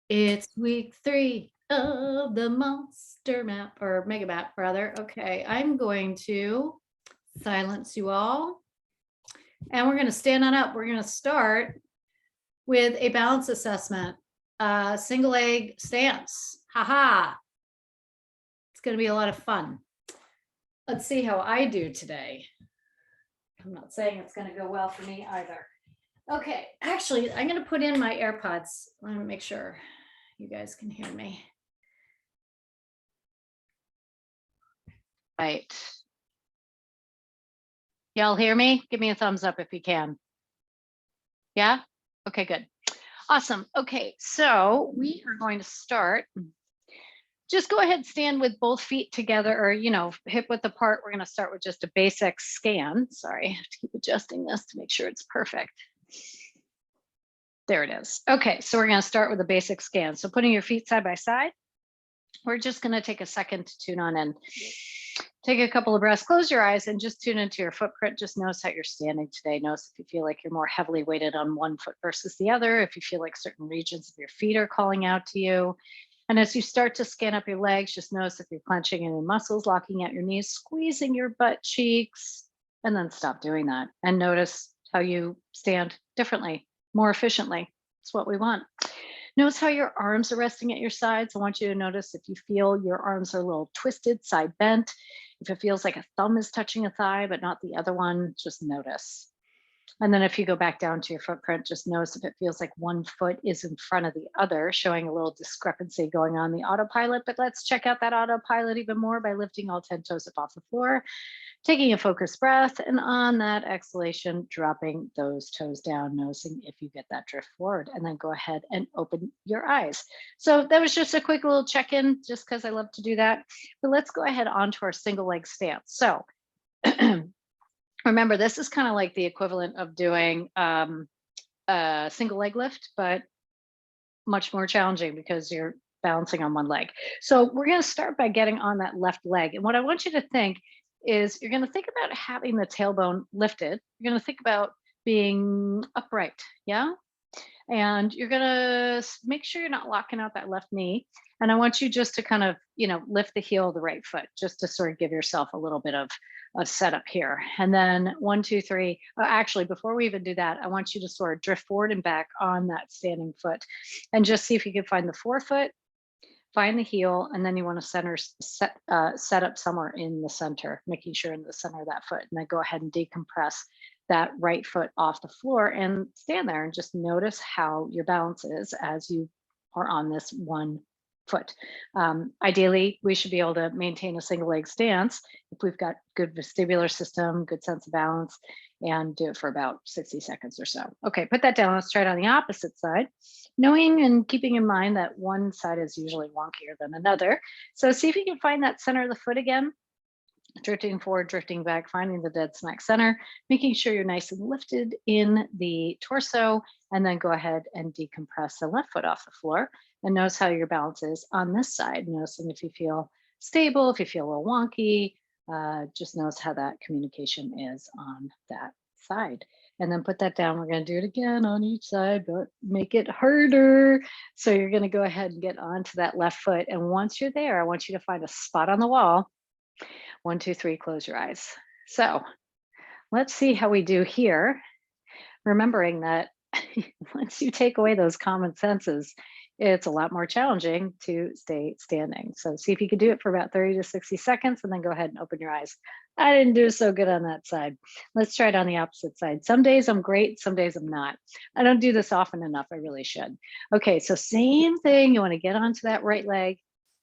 It's week 3 of the monster map or mega map rather. Okay, I'm going to silence you all and we're going to stand on up. We're going to start with a balance assessment, single leg stance. Haha. It's going to be a lot of fun. Let's see how I do today. I'm not saying it's going to go well for me either. Okay, actually, I'm going to put in my AirPods. Let me make sure you guys can hear me. Right. Y'all hear me? Give me a thumbs up if you can. Yeah? Okay, good. Awesome. Okay, so we are going to start. Just go ahead, stand with both feet together or, hip width apart. We're going to start with just a basic scan. Sorry, I have to keep adjusting this to make sure it's perfect. There it is. Okay, so we're going to start with a basic scan. So putting your feet side by side, we're just going to take a second to tune on in. Take a couple of breaths, close your eyes and just tune into your footprint. Just notice how you're standing today. Notice if you feel like you're more heavily weighted on one foot versus the other, if you feel like certain regions of your feet are calling out to you. And as you start to scan up your legs, just notice if you're clenching any muscles, locking out your knees, squeezing your butt cheeks, and then stop doing that. And notice how you stand differently, more efficiently. It's what we want. Notice how your arms are resting at your sides. I want you to notice if you feel your arms are a little twisted, side bent. If it feels like a thumb is touching a thigh, but not the other one, just notice. And then if you go back down to your footprint, just notice if it feels like one foot is in front of the other, showing a little discrepancy going on the autopilot. But let's check out that autopilot even more by lifting all 10 toes up off the floor, taking a focused breath, and on that exhalation, dropping those toes down, noticing if you get that drift forward, and then go ahead and open your eyes. So that was just a quick little check-in, just because I love to do that. But let's go ahead onto our single leg stance. So remember, this is kind of like the equivalent of doing a single leg lift, but much more challenging because you're balancing on one leg. So we're going to start by getting on that left leg. And what I want you to think is you're going to think about having the tailbone lifted. You're going to think about being upright. Yeah. And you're going to make sure you're not locking out that left knee. And I want you just to kind of, lift the heel of the right foot, just to sort of give yourself a little bit of a setup here. And then 1, 2, 3. Actually, before we even do that, I want you to sort of drift forward and back on that standing foot and just see if you can find the forefoot, find the heel, and then you want to set up somewhere in the center, making sure in the center of that foot. And then go ahead and decompress that right foot off the floor and stand there and just notice how your balance is as you are on this one foot. Ideally, we should be able to maintain a single leg stance if we've got good vestibular system, good sense of balance, and do it for about 60 seconds or so. Okay, put that down. Let's try it on the opposite side, knowing and keeping in mind that one side is usually wonkier than another. So see if you can find that center of the foot again. Drifting forward, drifting back, finding the dead smack center, making sure you're nice and lifted in the torso, and then go ahead and decompress the left foot off the floor. And notice how your balance is on this side. Noticing if you feel stable, if you feel a little wonky, just notice how that communication is on that side. And then put that down. We're going to do it again on each side, but make it harder. So you're going to go ahead and get onto that left foot. And once you're there, I want you to find a spot on the wall. 1, 2, 3, close your eyes. So let's see how we do here. Remembering that once you take away those common senses, it's a lot more challenging to stay standing. So see if you can do it for about 30 to 60 seconds and then go ahead and open your eyes. I didn't do so good on that side. Let's try it on the opposite side. Some days I'm great, some days I'm not. I don't do this often enough. I really should. Okay, so same thing. You want to get onto that right leg.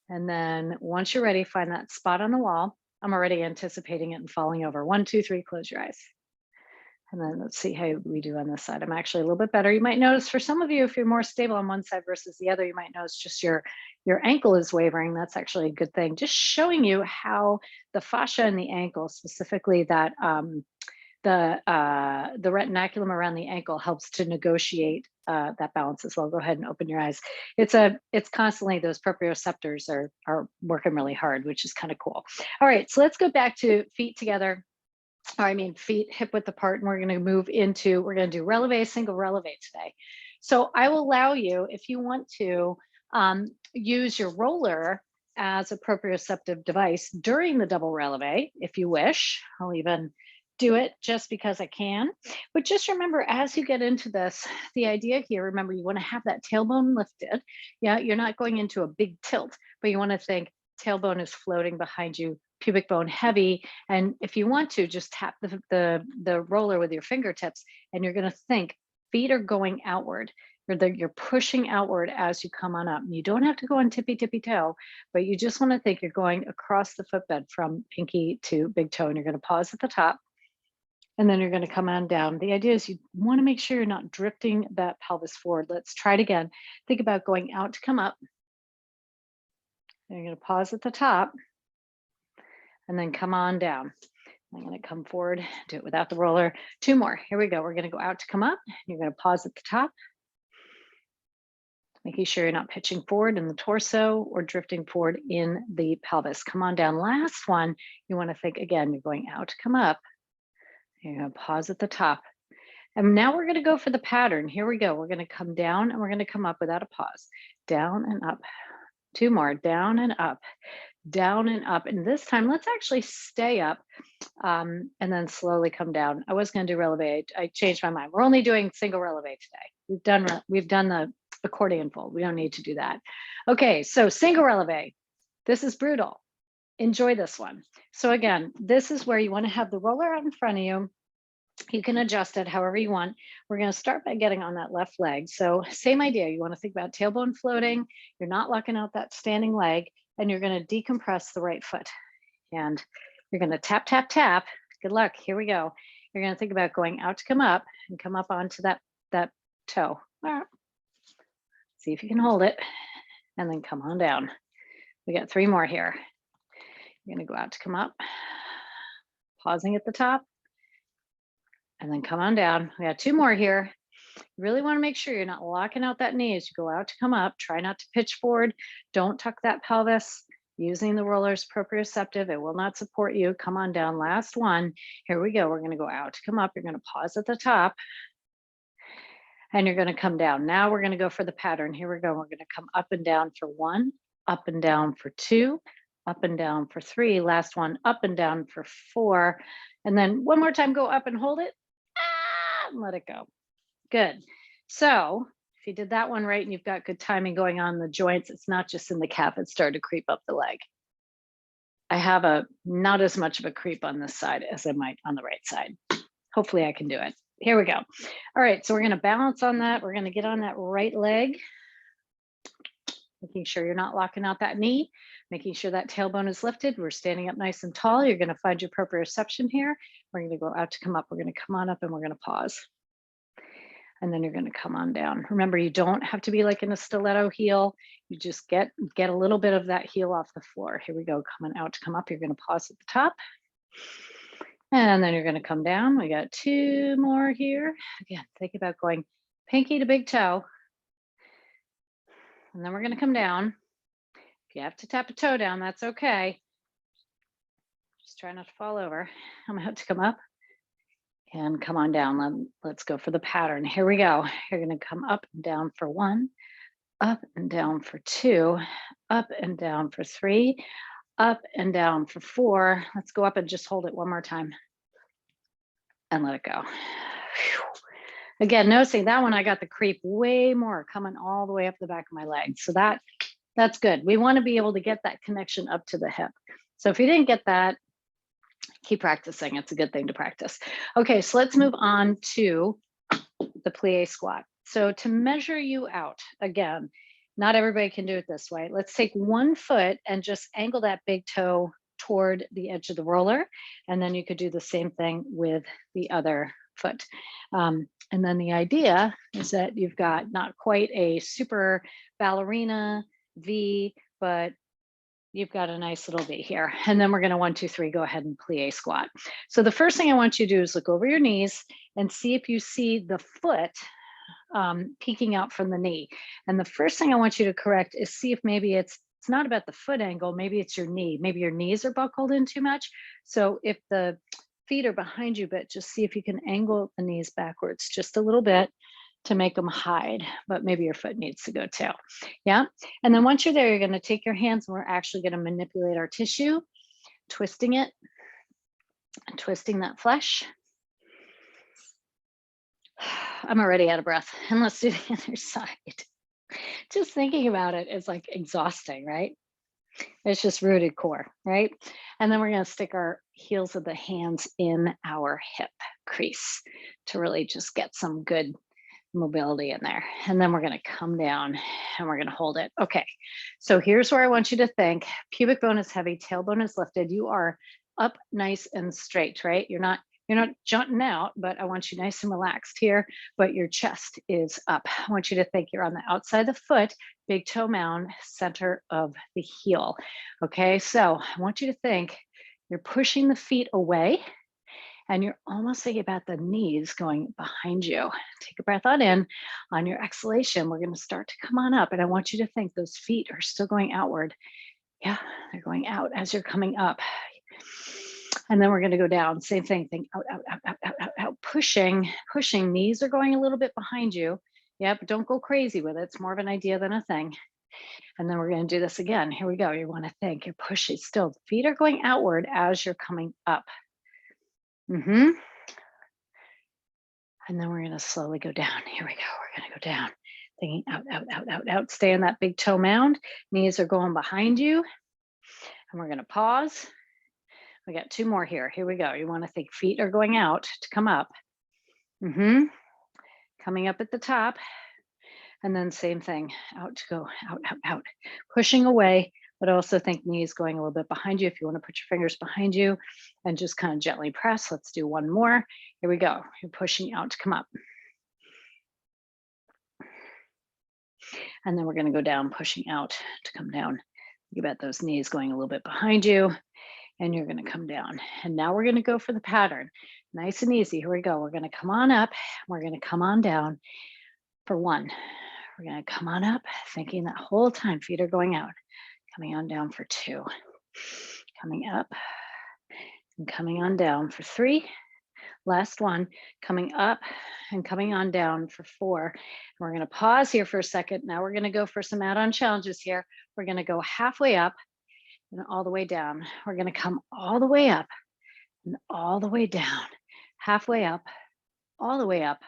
And then once you're ready, find that spot on the wall. I'm already anticipating it and falling over. 1, 2, 3, close your eyes. And then let's see how we do on this side. I'm actually a little bit better. You might notice for some of you, if you're more stable on one side versus the other, you might notice just your ankle is wavering. That's actually a good thing. Just showing you how the fascia in the ankle, specifically that the retinaculum around the ankle, helps to negotiate that balance as well. Go ahead and open your eyes. It's constantly, those proprioceptors are working really hard, which is kind of cool. All right, so let's go back to feet together. Feet hip width apart, and we're going to move into, we're going to do releve, single releve today. So I will allow you, if you want to, Use your roller as a proprioceptive device during the double releve, if you wish. I'll even do it just because I can. But just remember, as you get into this, the idea here, remember, you want to have that tailbone lifted. Yeah, you're not going into a big tilt, but you want to think tailbone is floating behind you, pubic bone heavy. And if you want to, just tap the roller with your fingertips, and you're going to think feet are going outward. You're pushing outward as you come on up. You don't have to go on tippy toe, but you just want to think you're going across the footbed from pinky to big toe, and you're going to pause at the top, and then you're going to come on down. The idea is you want to make sure you're not drifting that pelvis forward. Let's try it again. Think about going out to come up. And you're going to pause at the top, and then come on down. I'm going to come forward, do it without the roller. 2 more. Here we go. We're going to go out to come up. You're going to pause at the top, making sure you're not pitching forward in the torso or drifting forward in the pelvis. Come on down. Last one, you want to think again, you're going out to come up. You're going to pause at the top. And now we're going to go for the pattern. Here we go. We're going to come down and we're going to come up without a pause. Down and up. 2 more. Down and up. Down and up. And this time, let's actually stay up and then slowly come down. I was going to do releve. I changed my mind. We're only doing single releve today. We've done the accordion fold. We don't need to do that. Okay, so single releve. This is brutal. Enjoy this one. So again, this is where you want to have the roller out in front of you. You can adjust it however you want. We're going to start by getting on that left leg. So same idea. You want to think about tailbone floating. You're not locking out that standing leg, and you're going to decompress the right foot. And you're going to tap, tap, tap. Good luck. Here we go. You're going to think about going out to come up and come up onto that toe. See if you can hold it, and then come on down. We got 3 more here. You're going to go out to come up, pausing at the top, and then come on down. We got 2 more here. You really want to make sure you're not locking out that knee as you go out to come up. Try not to pitch forward. Don't tuck that pelvis. Using the rollers proprioceptive, it will not support you. Come on down. Last one. Here we go. We're going to go out to come up. You're going to pause at the top, and you're going to come down. Now we're going to go for the pattern. Here we go. We're going to come up and down for 1, up and down for 2, up and down for 3. Last one, up and down for 4. And then one more time, go up and hold it. And let it go. Good. So if you did that one right and you've got good timing going on in the joints, it's not just in the calf, it's starting to creep up the leg. I have not as much of a creep on this side as I might on the right side. Hopefully I can do it. Here we go. All right, so we're going to balance on that. We're going to get on that right leg, making sure you're not locking out that knee, making sure that tailbone is lifted. We're standing up nice and tall. You're going to find your proprioception here. We're going to go out to come up. We're going to come on up, and we're going to pause. And then you're going to come on down. Remember, you don't have to be like in a stiletto heel. You just get a little bit of that heel off the floor. Here we go. Coming out to come up. You're going to pause at the top. And then you're going to come down. We got 2 more here. Again, think about going pinky to big toe. And then we're going to come down. If you have to tap a toe down, that's okay. Just try not to fall over. I'm going to have to come up and come on down. Let's go for the pattern. Here we go. You're going to come up and down for 1, up and down for 2, up and down for 3, up and down for 4. Let's go up and just hold it one more time and let it go. Whew. Again, noticing that one, I got the creep way more coming all the way up the back of my leg. So that's good. We want to be able to get that connection up to the hip. So if you didn't get that, keep practicing. It's a good thing to practice. Okay, so let's move on to the plie squat. So to measure you out, again, not everybody can do it this way. Let's take 1 foot and just angle that big toe toward the edge of the roller. And then you could do the same thing with the other foot. And then the idea is that you've got not quite a super ballerina V, but you've got a nice little V here. And then we're going to 1, 2, 3, go ahead and plie squat. So the first thing I want you to do is look over your knees and see if you see the foot peeking out from the knee. And the first thing I want you to correct is see if maybe it's not about the foot angle, maybe it's your knee. Maybe your knees are buckled in too much. So if the feet are behind you, but just see if you can angle the knees backwards just a little bit to make them hide, but maybe your foot needs to go too. Yeah. And then once you're there, you're going to take your hands and we're actually going to manipulate our tissue, twisting it, twisting that flesh. I'm already out of breath. And let's do the other side. Just thinking about it is like exhausting, right? It's just rooted core, right? And then we're going to stick our heels of the hands in our hip crease to really just get some good mobility in there. And then we're going to come down and we're going to hold it. Okay. So here's where I want you to think. Pubic bone is heavy, tailbone is lifted. You are up nice and straight, right? You're not jutting out, but I want you nice and relaxed here, but your chest is up. I want you to think you're on the outside of the foot, big toe mound, center of the heel. Okay. So I want you to think you're pushing the feet away. And you're almost thinking about the knees going behind you. Take a breath on in. On your exhalation, we're going to start to come on up. And I want you to think those feet are still going outward. Yeah, they're going out as you're coming up. And then we're going to go down. Same thing. Think out, out, out, out, out, out, out. Pushing. Knees are going a little bit behind you. Yeah, but don't go crazy with it. It's more of an idea than a thing. And then we're going to do this again. Here we go. You want to think you're pushing still. Feet are going outward as you're coming up. And then we're going to slowly go down. Here we go. We're going to go down. Thinking out, out, out, out, out. Stay in that big toe mound. Knees are going behind you. And we're going to pause. We got two more here. Here we go. You want to think feet are going out to come up. Coming up at the top. And then same thing. Out to go. Out, out, out. Pushing away. But also think knees going a little bit behind you if you want to put your fingers behind you and just kind of gently press. Let's do one more. Here we go. You're pushing out to come up. And then we're going to go down, pushing out to come down. Think about those knees going a little bit behind you and you're going to come down. And now we're going to go for the pattern. Nice and easy. Here we go. We're going to come on up. We're going to come on down for one. We're going to come on up, thinking that whole time feet are going out. Coming on down for two, coming up and coming on down for three. Last one, coming up and coming on down for four. We're going to pause here for a second. Now we're going to go for some add-on challenges here. We're going to go halfway up and all the way down. We're going to come all the way up and all the way down, halfway up, all the way up,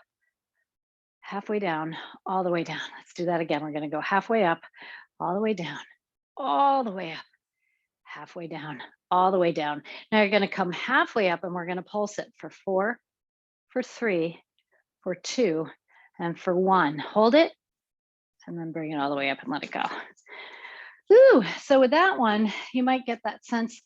halfway down, all the way down. Let's do that again. We're going to go halfway up, all the way down, all the way up, halfway down, all the way down. Now you're going to come halfway up and we're going to pulse it for four, for three, for two, and for one. Hold it and then bring it all the way up and let it go. Ooh, so with that one, you might get that sense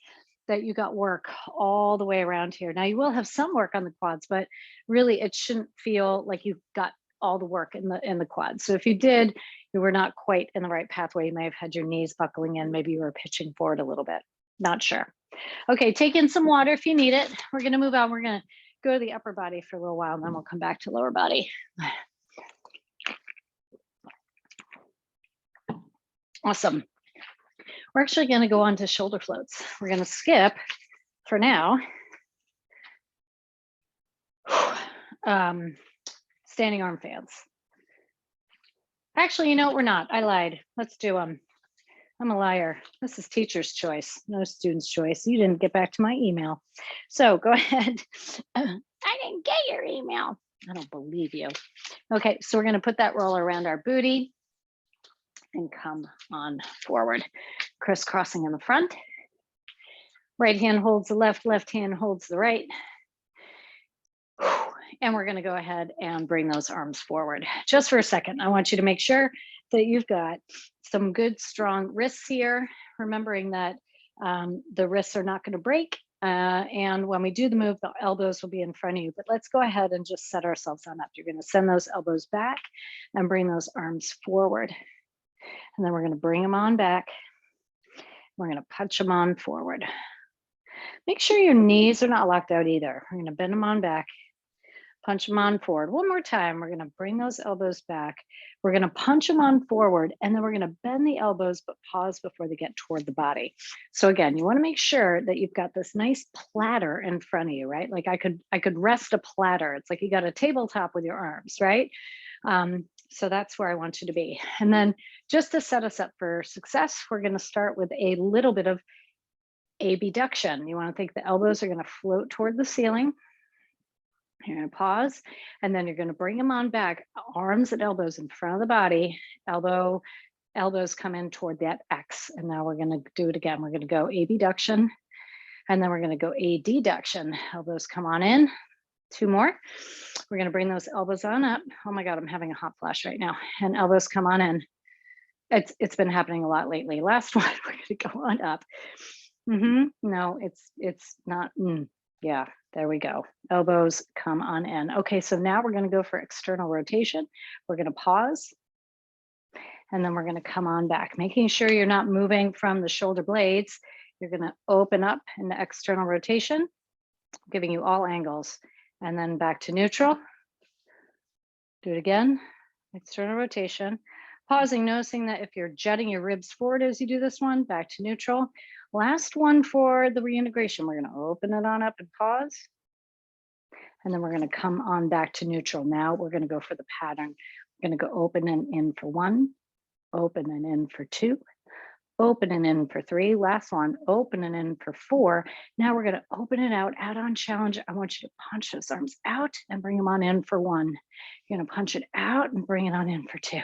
that you got work all the way around here. Now you will have some work on the quads, but really it shouldn't feel like you've got all the work in the quads. So if you did, you were not quite in the right pathway. You may have had your knees buckling in. Maybe you were pitching forward a little bit. Not sure. Okay, take in some water if you need it. We're going to move on. We're going to go to the upper body for a little while, and then we'll come back to lower body. Awesome. We're actually going to go on to shoulder floats. We're going to skip for now. Standing arm fans. Actually, you know what? We're not. I lied. Let's do them. I'm a liar. This is teacher's choice, no student's choice. You didn't get back to my email. So go ahead. I didn't get your email. I don't believe you. Okay, so we're going to put that roller around our booty and come on forward. Crisscrossing in the front. Right hand holds the left, left hand holds the right. And we're going to go ahead and bring those arms forward. Just for a second, I want you to make sure that you've got some good, strong wrists here, remembering that the wrists are not going to break. And when we do the move, the elbows will be in front of you. But let's go ahead and just set ourselves on up. You're going to send those elbows back and bring those arms forward. And then we're going to bring them on back. We're going to punch them on forward. Make sure your knees are not locked out either. We're going to bend them on back. Punch them on forward. One more time. We're going to bring those elbows back. We're going to punch them on forward, and then we're going to bend the elbows, but pause before they get toward the body. So again, you want to make sure that you've got this nice platter in front of you, right? Like I could rest a platter. It's like you got a tabletop with your arms, right? So that's where I want you to be. And then just to set us up for success, we're going to start with a little bit of abduction. You want to think the elbows are going to float toward the ceiling. You're going to pause, and then you're going to bring them on back, arms and elbows in front of the body, elbows come in toward that X. And now we're going to do it again. We're going to go abduction, and then we're going to go adduction. Elbows come on in. 2 more. We're going to bring those elbows on up. Oh my God, I'm having a hot flash right now. And elbows come on in. It's been happening a lot lately. Last one, we're going to go on up. No, it's not. Yeah, there we go. Elbows come on in. Okay, so now we're going to go for external rotation. We're going to pause, and then we're going to come on back, making sure you're not moving from the shoulder blades. You're going to open up in the external rotation, giving you all angles, and then back to neutral. Do it again, external rotation. Pausing, noticing that if you're jutting your ribs forward as you do this one, back to neutral. Last one for the reintegration. We're going to open it on up and pause. And then we're going to come on back to neutral. Now we're going to go for the pattern. We're going to go open and in for 1, open and in for 2, open and in for 3. Last one, open and in for 4. Now we're going to open it out on challenge. I want you to punch those arms out and bring them on in for 1. You're going to punch it out and bring it on in for 2.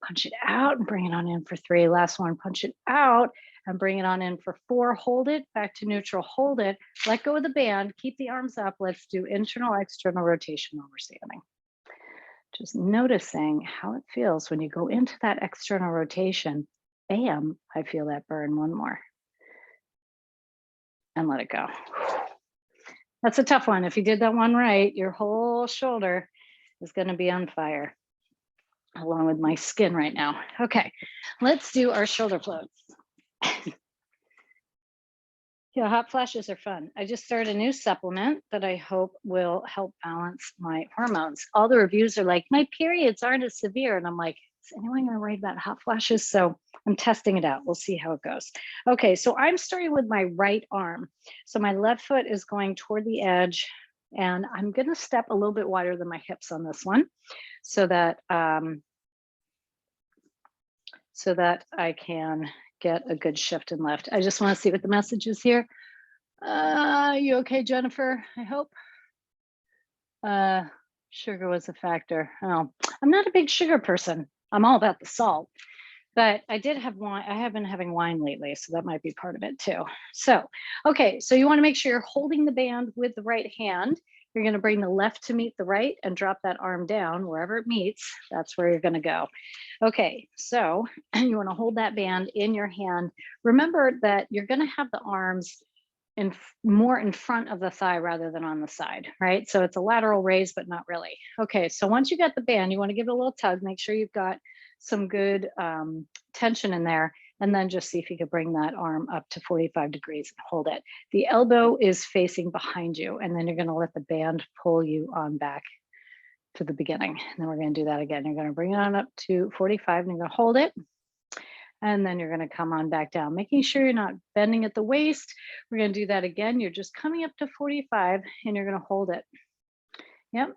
Punch it out and bring it on in for 3. Last one, punch it out and bring it on in for 4. Hold it, back to neutral, hold it, let go of the band, keep the arms up. Let's do internal, external rotation while we're standing. Just noticing how it feels when you go into that external rotation. Bam, I feel that burn. 1 more. And let it go. That's a tough one. If you did that one right, your whole shoulder is going to be on fire, along with my skin right now. Okay, let's do our shoulder floats. Yeah, hot flashes are fun. I just started a new supplement that I hope will help balance my hormones. All the reviews are like, my periods aren't as severe. And I'm like, is anyone going to write about hot flashes? So I'm testing it out. We'll see how it goes. Okay, so I'm starting with my right arm. So my left foot is going toward the edge, and I'm going to step a little bit wider than my hips on this one so that I can get a good shift and lift. I just want to see what the message is here. You okay, Jennifer? I hope. Sugar was a factor. Oh, I'm not a big sugar person. I'm all about the salt, but I did have wine. I have been having wine lately, so that might be part of it too. So, okay, so you want to make sure you're holding the band with the right hand. You're going to bring the left to meet the right and drop that arm down wherever it meets. That's where you're going to go. Okay, so you want to hold that band in your hand. Remember that you're going to have the arms more in front of the thigh rather than on the side, right? So it's a lateral raise, but not really. Okay, so once you got the band, you want to give it a little tug, make sure you've got some good tension in there, and then just see if you could bring that arm up to 45 degrees and hold it. The elbow is facing behind you, and then you're going to let the band pull you on back to the beginning. And then we're going to do that again. You're going to bring it on up to 45 and you're going to hold it. And then you're going to come on back down, making sure you're not bending at the waist. We're going to do that again. You're just coming up to 45 and you're going to hold it. Yep.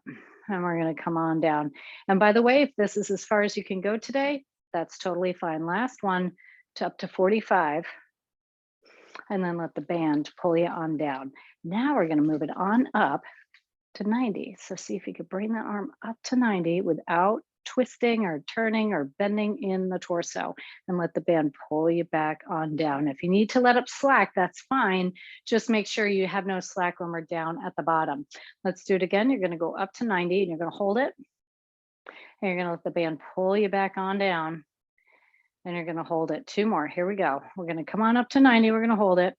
And we're going to come on down. And by the way, if this is as far as you can go today, that's totally fine. Last one to up to 45. And then let the band pull you on down. Now we're going to move it on up to 90. So see if you could bring the arm up to 90 without twisting or turning or bending in the torso, and let the band pull you back on down. If you need to let up slack, that's fine. Just make sure you have no slack when we're down at the bottom. Let's do it again. You're going to go up to 90 and you're going to hold it. And you're going to let the band pull you back on down. And you're going to hold it. 2 more. Here we go. We're going to come on up to 90. We're going to hold it.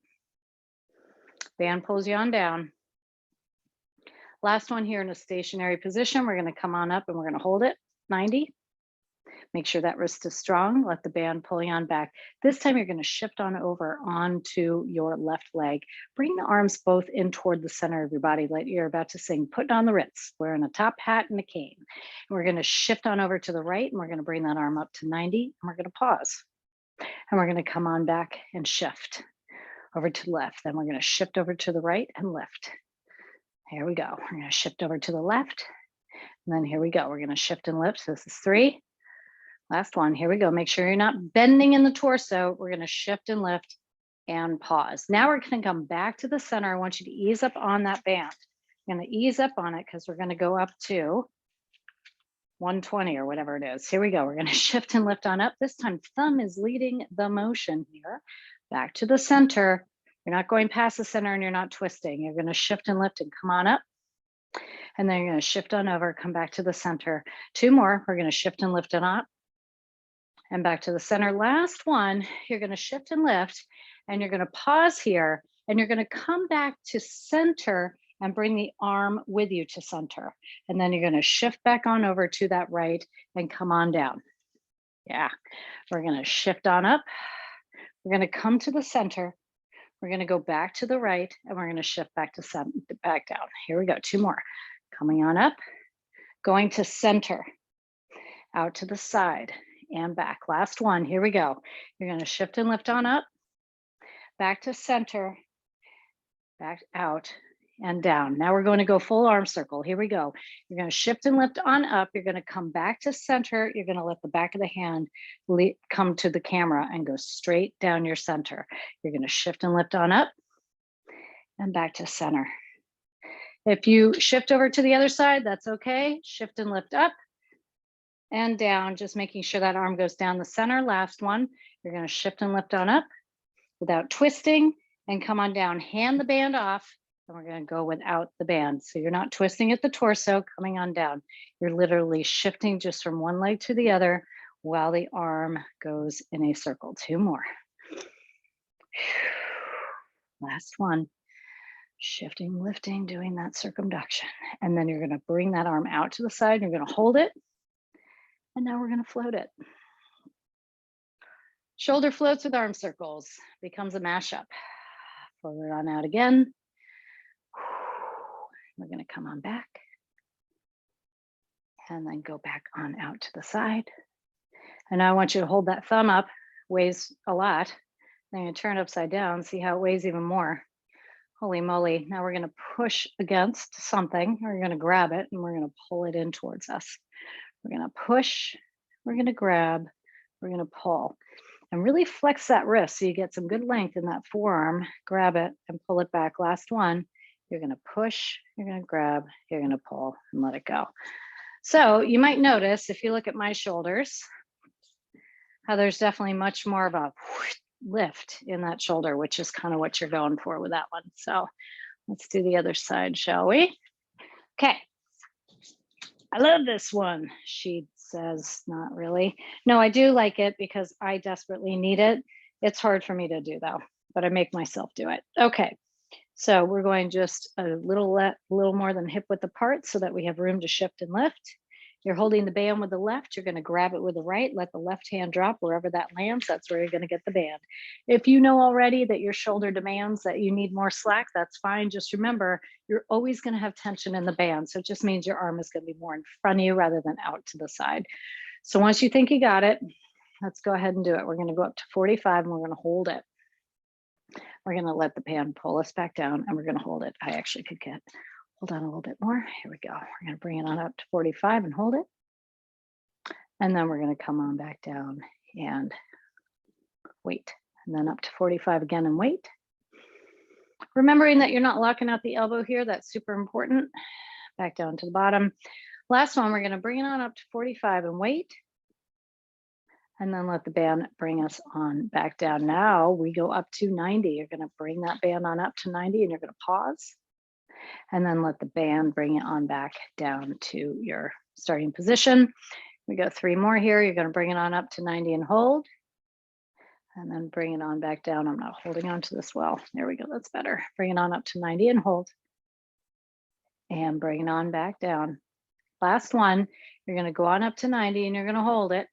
Band pulls you on down. Last one here in a stationary position. We're going to come on up and we're going to hold it. 90. Make sure that wrist is strong. Let the band pull you on back. This time you're going to shift on over onto your left leg. Bring the arms both in toward the center of your body like you're about to sing Putting on the Ritz, wearing a top hat and a cane. And we're going to shift on over to the right and we're going to bring that arm up to 90 and we're going to pause. And we're going to come on back and shift over to the left. Then we're going to shift over to the right and lift. Here we go. We're going to shift over to the left. And then here we go. We're going to shift and lift. So this is 3. Last one. Here we go. Make sure you're not bending in the torso. We're going to shift and lift and pause. Now we're going to come back to the center. I want you to ease up on that band. I'm going to ease up on it because we're going to go up to 120 or whatever it is. Here we go. We're going to shift and lift on up. This time, thumb is leading the motion here. Back to the center. You're not going past the center and you're not twisting. You're going to shift and lift and come on up. And then you're going to shift on over, come back to the center. 2 more. We're going to shift and lift and up and back to the center. Last one, you're going to shift and lift and you're going to pause here and you're going to come back to center and bring the arm with you to center. And then you're going to shift back on over to that right and come on down. Yeah, we're going to shift on up. We're going to come to the center. We're going to go back to the right and we're going to shift back to back down. Here we go. 2 more. Coming on up, going to center, out to the side and back. Last one. Here we go. You're going to shift and lift on up, back to center, back out and down. Now we're going to go full arm circle. Here we go. You're going to shift and lift on up. You're going to come back to center. You're going to let the back of the hand come to the camera and go straight down your center. You're going to shift and lift on up and back to center. If you shift over to the other side, that's okay. Shift and lift up and down, just making sure that arm goes down the center. Last one, you're going to shift and lift on up without twisting and come on down. Hand the band off and we're going to go without the band. So you're not twisting at the torso, coming on down. You're literally shifting just from one leg to the other while the arm goes in a circle. 2 more. Last one. Shifting, lifting, doing that circumduction. And then you're going to bring that arm out to the side. You're going to hold it. And now we're going to float it. Shoulder floats with arm circles becomes a mashup. Float it on out again. We're going to come on back. And then go back on out to the side. And now I want you to hold that thumb up. Weighs a lot. Then you turn it upside down. See how it weighs even more. Holy moly. Now we're going to push against something. We're going to grab it and we're going to pull it in towards us. We're going to push. We're going to grab. We're going to pull. And really flex that wrist so you get some good length in that forearm. Grab it and pull it back. Last one. You're going to push. You're going to grab. You're going to pull and let it go. So you might notice if you look at my shoulders, how there's definitely much more of a lift in that shoulder, which is kind of what you're going for with that one. So let's do the other side, shall we? Okay. I love this one, she says. Not really. No, I do like it because I desperately need it. It's hard for me to do though, but I make myself do it. Okay. So we're going just a little more than hip width apart so that we have room to shift and lift. You're holding the band with the left. You're going to grab it with the right. Let the left hand drop wherever that lands. That's where you're going to get the band. If you know already that your shoulder demands that you need more slack, that's fine. Just remember, you're always going to have tension in the band. So it just means your arm is going to be more in front of you rather than out to the side. So once you think you got it, let's go ahead and do it. We're going to go up to 45 and we're going to hold it. We're going to let the band pull us back down and we're going to hold it. I actually could hold on a little bit more. Here we go. We're going to bring it on up to 45 and hold it. And then we're going to come on back down and wait. And then up to 45 again and wait. Remembering that you're not locking out the elbow here. That's super important. Back down to the bottom. Last one, we're going to bring it on up to 45 and wait. And then let the band bring us on back down. Now we go up to 90. You're going to bring that band on up to 90 and you're going to pause. And then let the band bring it on back down to your starting position. We go 3 more here. You're going to bring it on up to 90 and hold. And then bring it on back down. I'm not holding on to this well. There we go. That's better. Bring it on up to 90 and hold. And bring it on back down. Last one. You're going to go on up to 90 and you're going to hold it.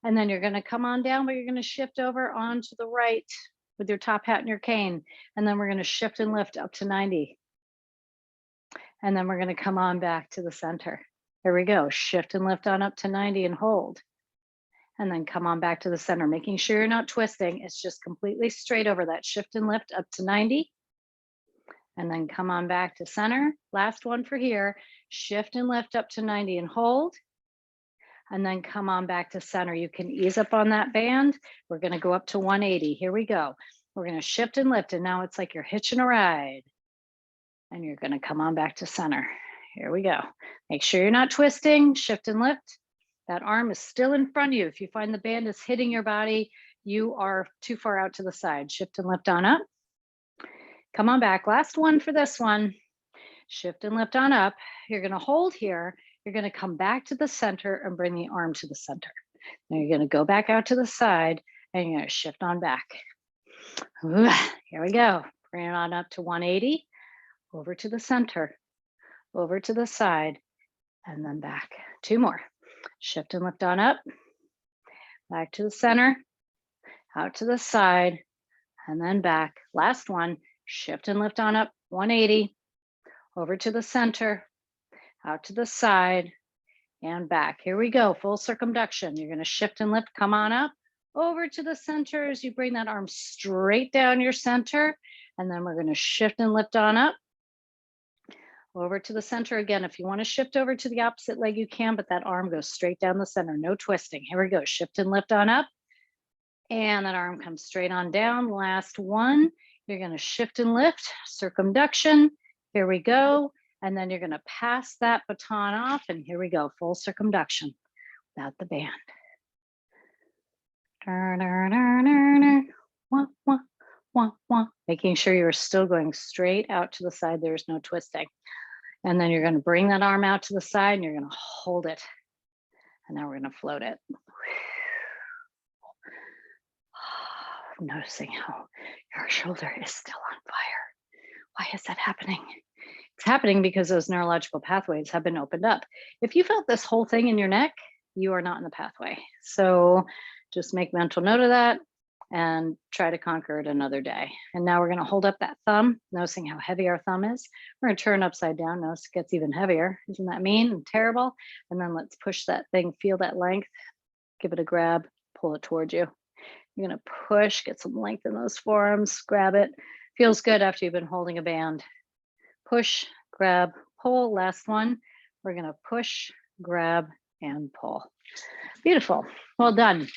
And then you're going to come on down, but you're going to shift over onto the right with your top hat and your cane. And then we're going to shift and lift up to 90. And then we're going to come on back to the center. Here we go. Shift and lift on up to 90 and hold. And then come on back to the center, making sure you're not twisting. It's just completely straight over that shift and lift up to 90. and then come on back to center. Last one for here. Shift and lift up to 90 and hold, and then come on back to center. You can ease up on that band. We're going to go up to 180. Here we go. We're going to shift and lift, and now it's like you're hitching a ride. And you're going to come on back to center. Here we go. Make sure you're not twisting. Shift and lift. That arm is still in front of you. If you find the band is hitting your body, you are too far out to the side. Shift and lift on up. Come on back. Last one for this one. Shift and lift on up. You're going to hold here. You're going to come back to the center and bring the arm to the center. Now you're going to go back out to the side and you're going to shift on back. Here we go. Bring it on up to 180, over to the center, over to the side, and then back. Two more. Shift and lift on up, back to the center, out to the side, and then back. Last one. Shift and lift on up, 180, over to the center, out to the side, and back. Here we go, full circumduction. You're gonna shift and lift, come on up, over to the center as you bring that arm straight down your center, and then we're gonna shift and lift on up, over to the center again. If you wanna shift over to the opposite leg, you can, but that arm goes straight down the center, no twisting. Here we go, shift and lift on up, and that arm comes straight on down. Last one. You're going to shift and lift, circumduction. Here we go. And then you're going to pass that baton off. And here we go, full circumduction without the band. Wah, wah, wah, wah. Making sure you're still going straight out to the side. There's no twisting. And then you're going to bring that arm out to the side and you're going to hold it. And now we're going to float it. Noticing how your shoulder is still on fire. Why is that happening? It's happening because those neurological pathways have been opened up. If you felt this whole thing in your neck, you are not in the pathway. So just make mental note of that and try to conquer it another day. And now we're going to hold up that thumb, noticing how heavy our thumb is. We're going to turn upside down. Notice it gets even heavier. Isn't that mean and terrible? And then let's push that thing, feel that length, give it a grab, pull it towards you. You're going to push, get some length in those forearms, grab it. Feels good after you've been holding a band. Push, grab, pull. Last one. We're going to push, grab, and pull. Beautiful. Well done.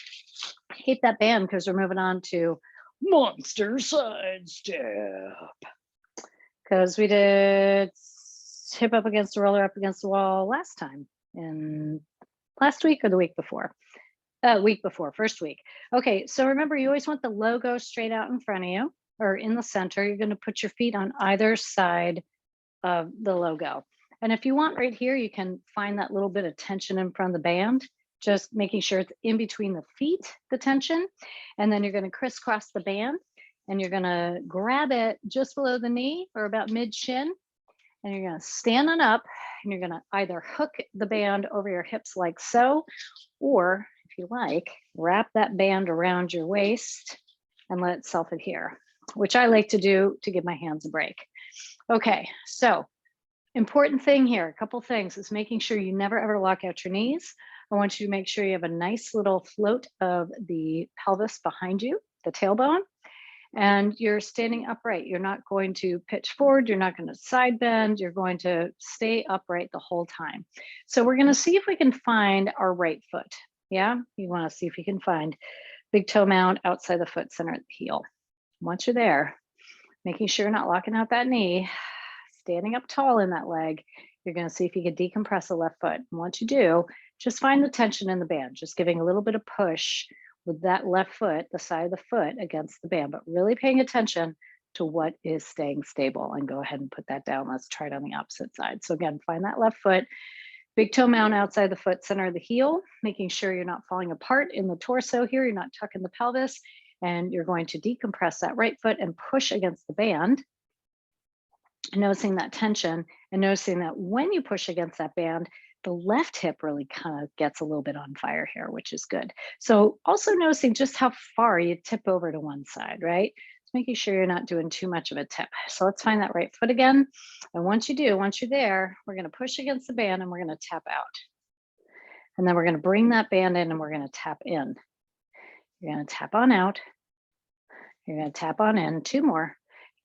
I hate that band because we're moving on to monster side step. Because we did hip up against the roller, up against the wall last time, in last week or the week before. Week before, first week. Okay, so remember, you always want the logo straight out in front of you or in the center. You're going to put your feet on either side of the logo. And if you want right here, you can find that little bit of tension in front of the band, just making sure it's in between the feet, the tension. And then you're going to crisscross the band and you're going to grab it just below the knee or about mid shin. And you're going to stand on up and you're going to either hook the band over your hips like so, or if you like, wrap that band around your waist and let it self-adhere, which I like to do to give my hands a break. Okay, so important thing here, a couple things, is making sure you never ever lock out your knees. I want you to make sure you have a nice little float of the pelvis behind you, the tailbone, and you're standing upright. You're not going to pitch forward. You're not going to side bend. You're going to stay upright the whole time. So we're going to see if we can find our right foot. Yeah, you want to see if you can find big toe mound outside the foot, center at the heel. Once you're there, making sure you're not locking out that knee, standing up tall in that leg, you're going to see if you can decompress the left foot. And once you do, just find the tension in the band, just giving a little bit of push with that left foot, the side of the foot against the band, but really paying attention to what is staying stable. And go ahead and put that down. Let's try it on the opposite side. So again, find that left foot, big toe mound outside the foot, center of the heel, making sure you're not falling apart in the torso here. You're not tucking the pelvis, and you're going to decompress that right foot and push against the band, noticing that tension and noticing that when you push against that band, the left hip really kind of gets a little bit on fire here, which is good. So also noticing just how far you tip over to one side, right? Just making sure you're not doing too much of a tip. So let's find that right foot again. And once you do, once you're there, we're going to push against the band and we're going to tap out. And then we're going to bring that band in and we're going to tap in. You're going to tap on out. You're going to tap on in. Two more.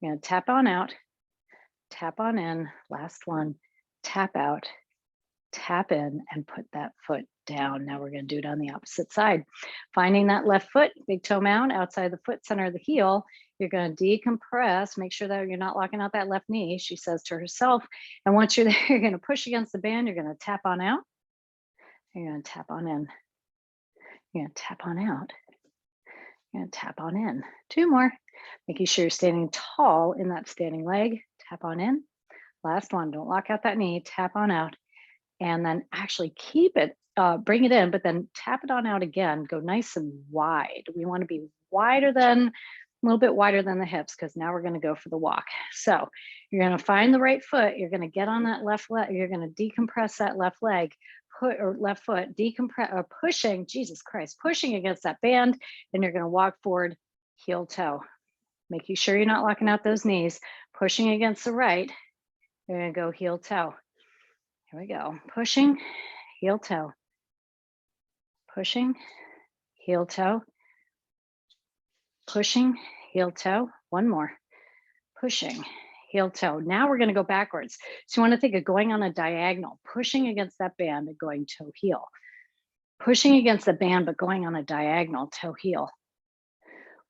You're going to tap on out. tap on in, last one, tap out, tap in, and put that foot down. Now we're going to do it on the opposite side. Finding that left foot, big toe mound outside the foot, center of the heel. You're going to decompress, make sure that you're not locking out that left knee, she says to herself. And once you're there, you're going to push against the band. You're going to tap on out. You're going to tap on in. You're going to tap on out. You're going to tap on in. 2 more. Making sure you're standing tall in that standing leg. Tap on in. Last one. Don't lock out that knee. Tap on out. And then actually keep it, bring it in, but then tap it on out again. Go nice and wide. We want to be wider than, a little bit wider than the hips, because now we're going to go for the walk. So you're going to find the right foot. You're going to get on that left leg. You're going to decompress that left leg, or left foot, decompress, or pushing, Jesus Christ, pushing against that band. And you're going to walk forward, heel toe, making sure you're not locking out those knees, pushing against the right. You're going to go heel toe. Here we go. Pushing, heel toe. Pushing, heel toe. Pushing, heel toe. One more. Pushing, heel toe. Now we're going to go backwards. So you want to think of going on a diagonal, pushing against that band and going toe heel. Pushing against the band, but going on a diagonal, toe heel.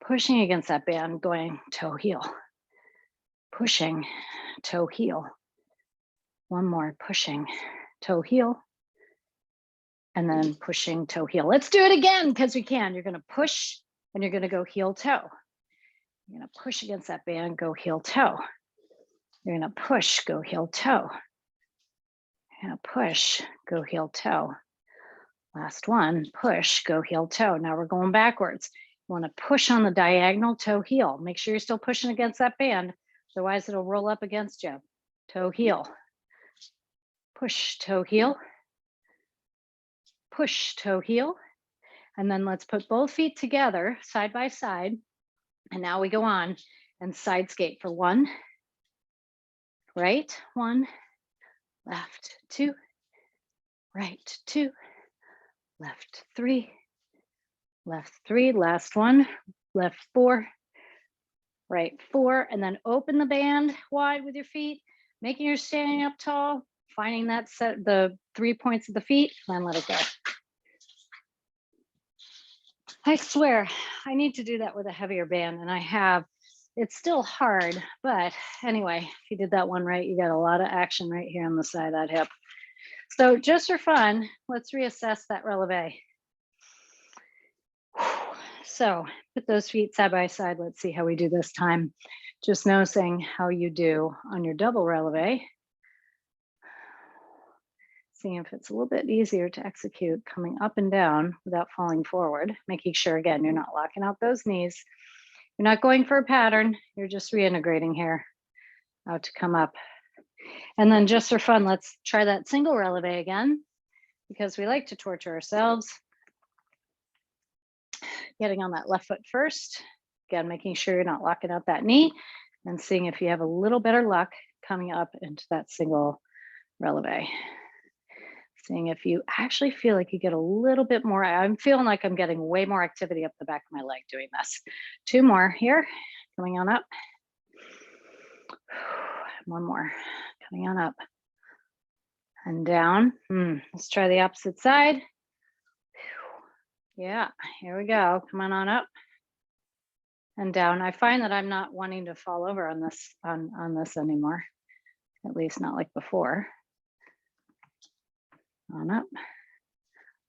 Pushing against that band, going toe heel. Pushing, toe heel. One more, pushing, toe heel, and then pushing, toe heel. Let's do it again, because we can. You're going to push and you're going to go heel toe. You're going to push against that band, go heel toe. You're going to push, go heel toe. You're going to push, go heel toe. Last one, push, go heel toe. Now we're going backwards. You want to push on the diagonal, toe heel. Make sure you're still pushing against that band. Otherwise it'll roll up against you. Toe heel. Push, toe heel, push, toe heel. And then let's put both feet together, side by side. And now we go on and side skate for 1, right, 1, left, 2, right, 2, left, 3, last one, left 4, right 4, and then open the band wide with your feet, making you're standing up tall. Finding that set, the 3 points of the feet, and then let it go. I swear, I need to do that with a heavier band, and I have. It's still hard, but anyway, if you did that one right, you got a lot of action right here on the side of that hip. So just for fun, let's reassess that releve. So put those feet side by side. Let's see how we do this time. Just noticing how you do on your double releve. Seeing if it's a little bit easier to execute coming up and down without falling forward, making sure, again, you're not locking out those knees. You're not going for a pattern. You're just reintegrating here out to come up. And then just for fun, let's try that single releve again, because we like to torture ourselves. Getting on that left foot first. Again, making sure you're not locking out that knee, and seeing if you have a little better luck coming up into that single releve. Seeing if you actually feel like you get a little bit more. I'm feeling like I'm getting way more activity up the back of my leg doing this. 2 more here, coming on up. 1 more, coming on up and down. Let's try the opposite side. Yeah, here we go. Come on up and down. I find that I'm not wanting to fall over on this on this anymore, at least not like before. On up.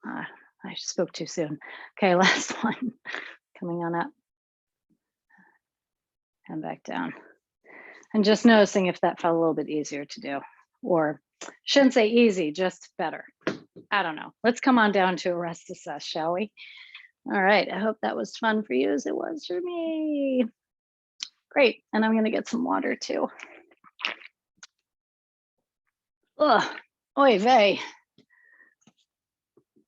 I spoke too soon. Okay, last one. Coming on up and back down. And just noticing if that felt a little bit easier to do, or shouldn't say easy, just better. I don't know. Let's come on down to a rest assess, shall we? All right. I hope that was fun for you as it was for me. Great. And I'm going to get some water too. Ugh. Oy vey.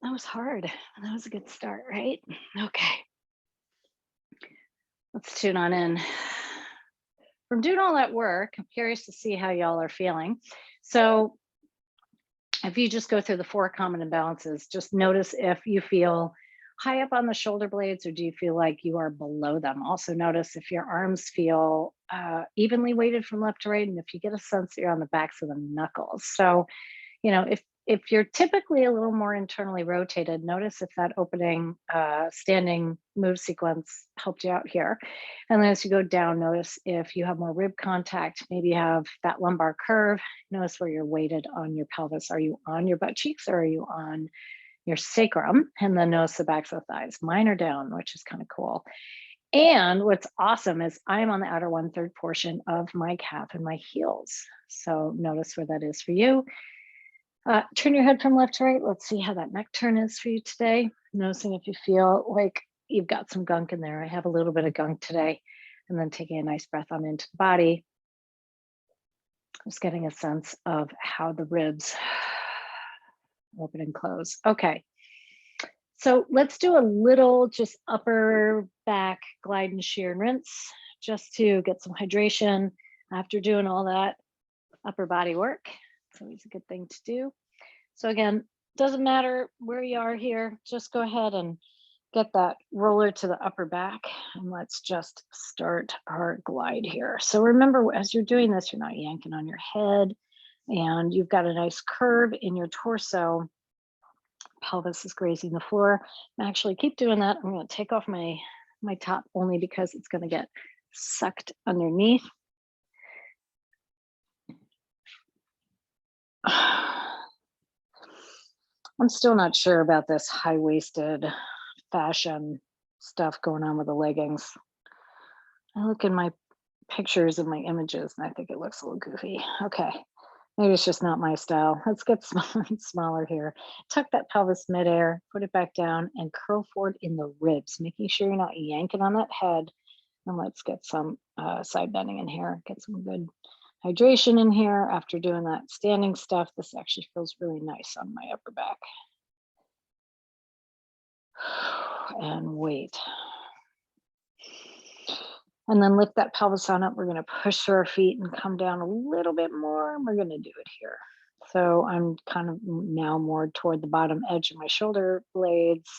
That was hard. That was a good start, right? Okay. Let's tune on in. From doing all that work, I'm curious to see how y'all are feeling. So if you just go through the 4 common imbalances, just notice if you feel high up on the shoulder blades, or do you feel like you are below them? Also notice if your arms feel evenly weighted from left to right, and if you get a sense that you're on the backs of the knuckles. So, you know, if you're typically a little more internally rotated, notice if that opening standing move sequence helped you out here. And then as you go down, notice if you have more rib contact, maybe you have that lumbar curve. Notice where you're weighted on your pelvis. Are you on your butt cheeks or are you on your sacrum? And then notice the backs of the thighs. Mine are down, which is kind of cool. And what's awesome is I'm on the outer 1/3 portion of my calf and my heels. So notice where that is for you. Turn your head from left to right. Let's see how that neck turn is for you today. Noticing if you feel like you've got some gunk in there. I have a little bit of gunk today. And then taking a nice breath on into the body. Just getting a sense of how the ribs open and close. Okay. So let's do a little just upper back glide and shear and rinse just to get some hydration after doing all that upper body work. It's always a good thing to do. So again, doesn't matter where you are here, just go ahead and get that roller to the upper back and let's just start our glide here. So remember, as you're doing this, you're not yanking on your head and you've got a nice curve in your torso. Pelvis is grazing the floor. And actually keep doing that. I'm going to take off my top only because it's going to get sucked underneath. I'm still not sure about this high-waisted fashion stuff going on with the leggings. I look in my pictures and my images and I think it looks a little goofy. Okay, maybe it's just not my style. Let's get smaller here. Tuck that pelvis midair, put it back down and curl forward in the ribs, making sure you're not yanking on that head. And let's get some side bending in here, get some good hydration in here. After doing that standing stuff, this actually feels really nice on my upper back. And wait. And then lift that pelvis on up. We're going to push through our feet and come down a little bit more. We're going to do it here. So I'm kind of now more toward the bottom edge of my shoulder blades.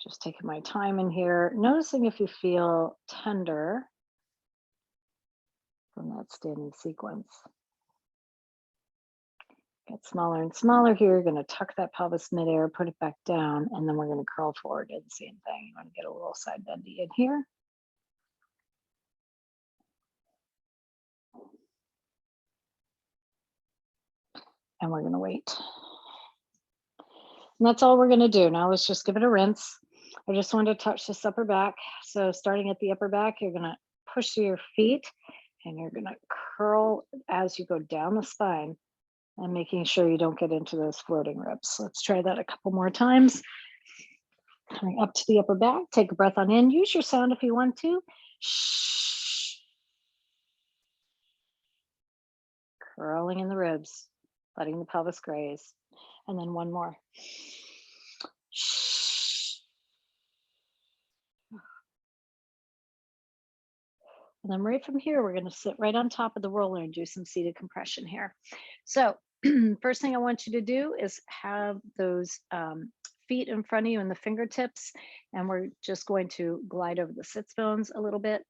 Just taking my time in here, noticing if you feel tender from that standing sequence. Get smaller and smaller here. You're going to tuck that pelvis midair, put it back down, and then we're going to curl forward. Do the same thing. You want to get a little side bendy in here. And we're going to wait. And that's all we're going to do. Now let's just give it a rinse. I just wanted to touch this upper back. So starting at the upper back, you're going to push through your feet and you're going to curl as you go down the spine and making sure you don't get into those floating ribs. Let's try that a couple more times. Coming up to the upper back, take a breath on in. Use your sound if you want to. Shh. Curling in the ribs, letting the pelvis graze. And then one more. And then right from here, we're going to sit right on top of the roller and do some seated compression here. So first thing I want you to do is have those feet in front of you and the fingertips, and we're just going to glide over the sits bones a little bit,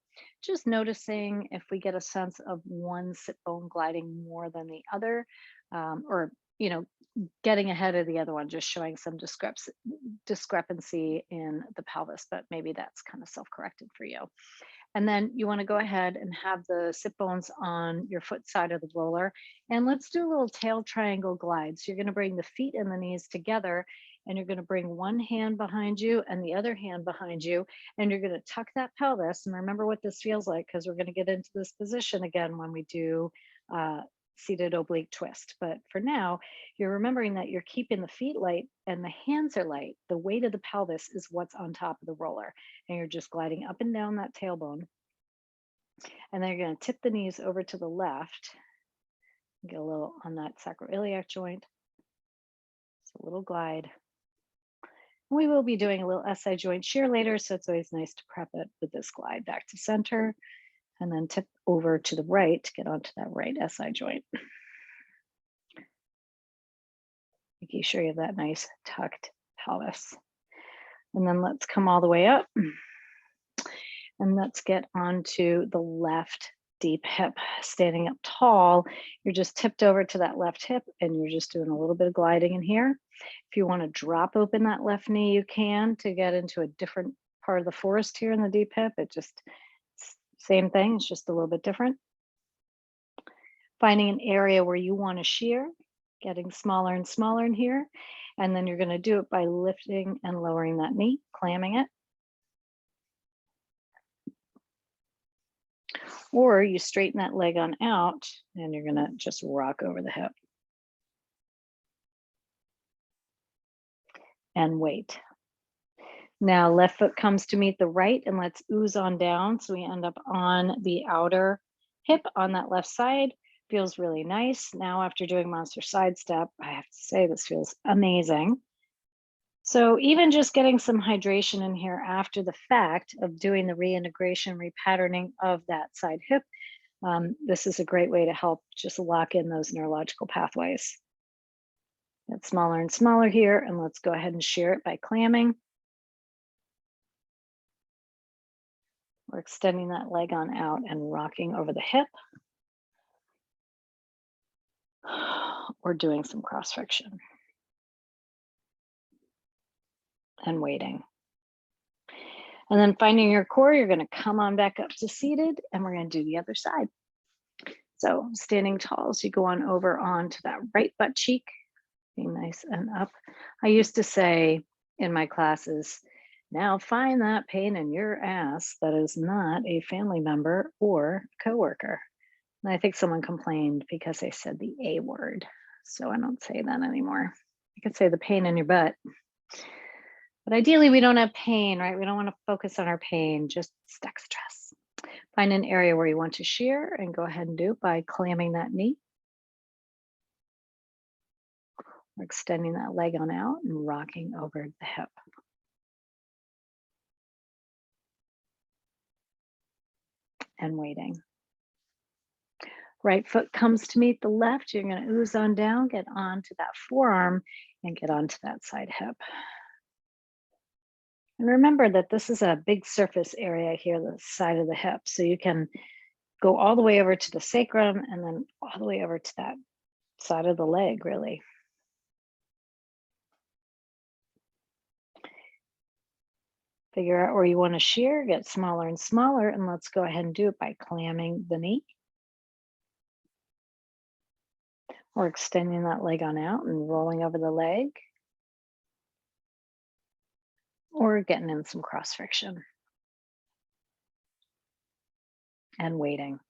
just noticing if we get a sense of one sit bone gliding more than the other, or, you know, getting ahead of the other one, just showing some discrepancy in the pelvis, but maybe that's kind of self-corrected for you. And then you want to go ahead and have the sit bones on your foot side of the roller. And let's do a little tail triangle glide. So you're going to bring the feet and the knees together, and you're going to bring one hand behind you and the other hand behind you. And you're going to tuck that pelvis. And remember what this feels like, because we're going to get into this position again when we do seated oblique twist. But for now, you're remembering that you're keeping the feet light and the hands are light. The weight of the pelvis is what's on top of the roller. And you're just gliding up and down that tailbone. And then you're going to tip the knees over to the left. Get a little on that sacroiliac joint. It's a little glide. We will be doing a little SI joint shear later, so it's always nice to prep it with this glide back to center. And then tip over to the right to get onto that right SI joint. Making sure you have that nice tucked pelvis. And then let's come all the way up. And let's get onto the left deep hip. Standing up tall, you're just tipped over to that left hip and you're just doing a little bit of gliding in here. If you want to drop open that left knee, you can to get into a different part of the forest here in the deep hip. It just, same thing, it's just a little bit different. Finding an area where you want to shear, getting smaller and smaller in here. And then you're going to do it by lifting and lowering that knee, clamming it. Or you straighten that leg on out and you're gonna just rock over the hip. And wait. Now left foot comes to meet the right and let's ooze on down. So we end up on the outer hip on that left side. Feels really nice. Now after doing monster side step, I have to say this feels amazing. So even just getting some hydration in here after the fact of doing the reintegration, repatterning of that side hip, this is a great way to help just lock in those neurological pathways. Get smaller and smaller here, and let's go ahead and shear it by clamming. We're extending that leg on out and rocking over the hip. Or doing some cross friction. And waiting. And then finding your core, you're going to come on back up to seated and we're going to do the other side. So standing tall, so you go on over onto that right butt cheek, being nice and up. I used to say in my classes, now find that pain in your ass that is not a family member or coworker. And I think someone complained because I said the A word. So I don't say that anymore. I could say the pain in your butt. But ideally, we don't have pain, right? We don't want to focus on our pain, just stack stress. Find an area where you want to shear and go ahead and do it by clamming that knee. We're extending that leg on out and rocking over the hip. And waiting. Right foot comes to meet the left. You're going to ooze on down, get onto that forearm and get onto that side hip. And remember that this is a big surface area here, the side of the hip. So you can go all the way over to the sacrum and then all the way over to that side of the leg, really. Figure out where you want to shear, get smaller and smaller, and let's go ahead and do it by clamming the knee. Or extending that leg on out and rolling over the leg. Or getting in some cross friction. And waiting.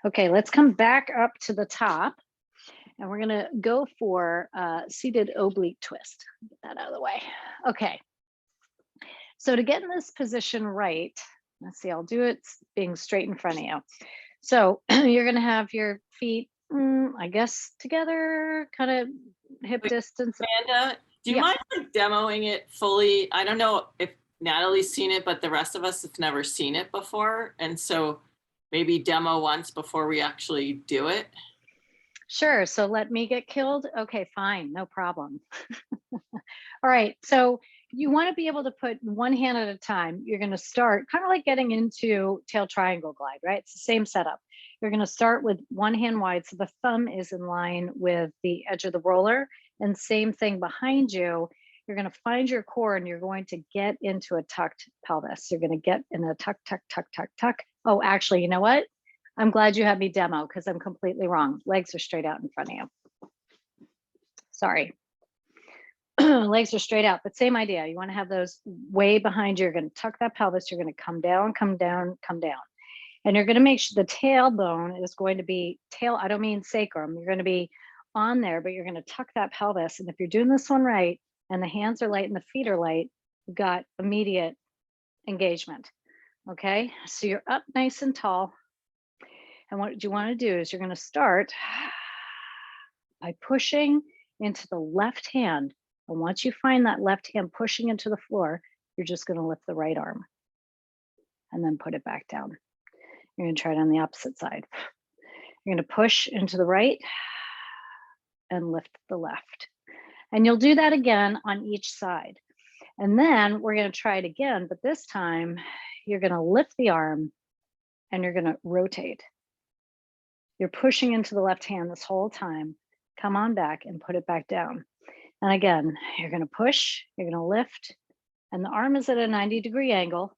Okay, let's come back up to the top. And we're gonna go for seated oblique twist. Get that out of the way. Okay. So to get in this position right, let's see, I'll do it being straight in front of you. So you're gonna have your feet, I guess, together, kind of hip distance. Amanda, do you mind like demoing it fully? I don't know if Natalie's seen it, but the rest of us have never seen it before. And so maybe demo once before we actually do it. Sure, so let me get killed? Okay, fine, no problem. All right, so you wanna be able to put one hand at a time. You're gonna start kind of like getting into tail triangle glide, right? It's the same setup. You're gonna start with one hand wide, so the thumb is in line with the edge of the roller, and same thing behind you. You're gonna find your core and you're going to get into a tucked pelvis. You're gonna get in a tuck, tuck, tuck, tuck, tuck. Oh, actually, you know what? I'm glad you had me demo because I'm completely wrong. Legs are straight out in front of you. Sorry. Legs are straight out, but same idea. You want to have those way behind you. You're going to tuck that pelvis. You're going to come down, come down, come down. And you're going to make sure the tailbone is going to be tail. I don't mean sacrum. You're going to be on there, but you're going to tuck that pelvis. And if you're doing this one right, and the hands are light and the feet are light, you've got immediate engagement. Okay. So you're up nice and tall. And what you want to do is you're going to start by pushing into the left hand. And once you find that left hand pushing into the floor, you're just going to lift the right arm and then put it back down. You're going to try it on the opposite side. You're going to push into the right and lift the left. And you'll do that again on each side. And then we're going to try it again, but this time you're going to lift the arm and you're going to rotate. You're pushing into the left hand this whole time. Come on back and put it back down. And again, you're going to push, you're going to lift, and the arm is at a 90-degree angle.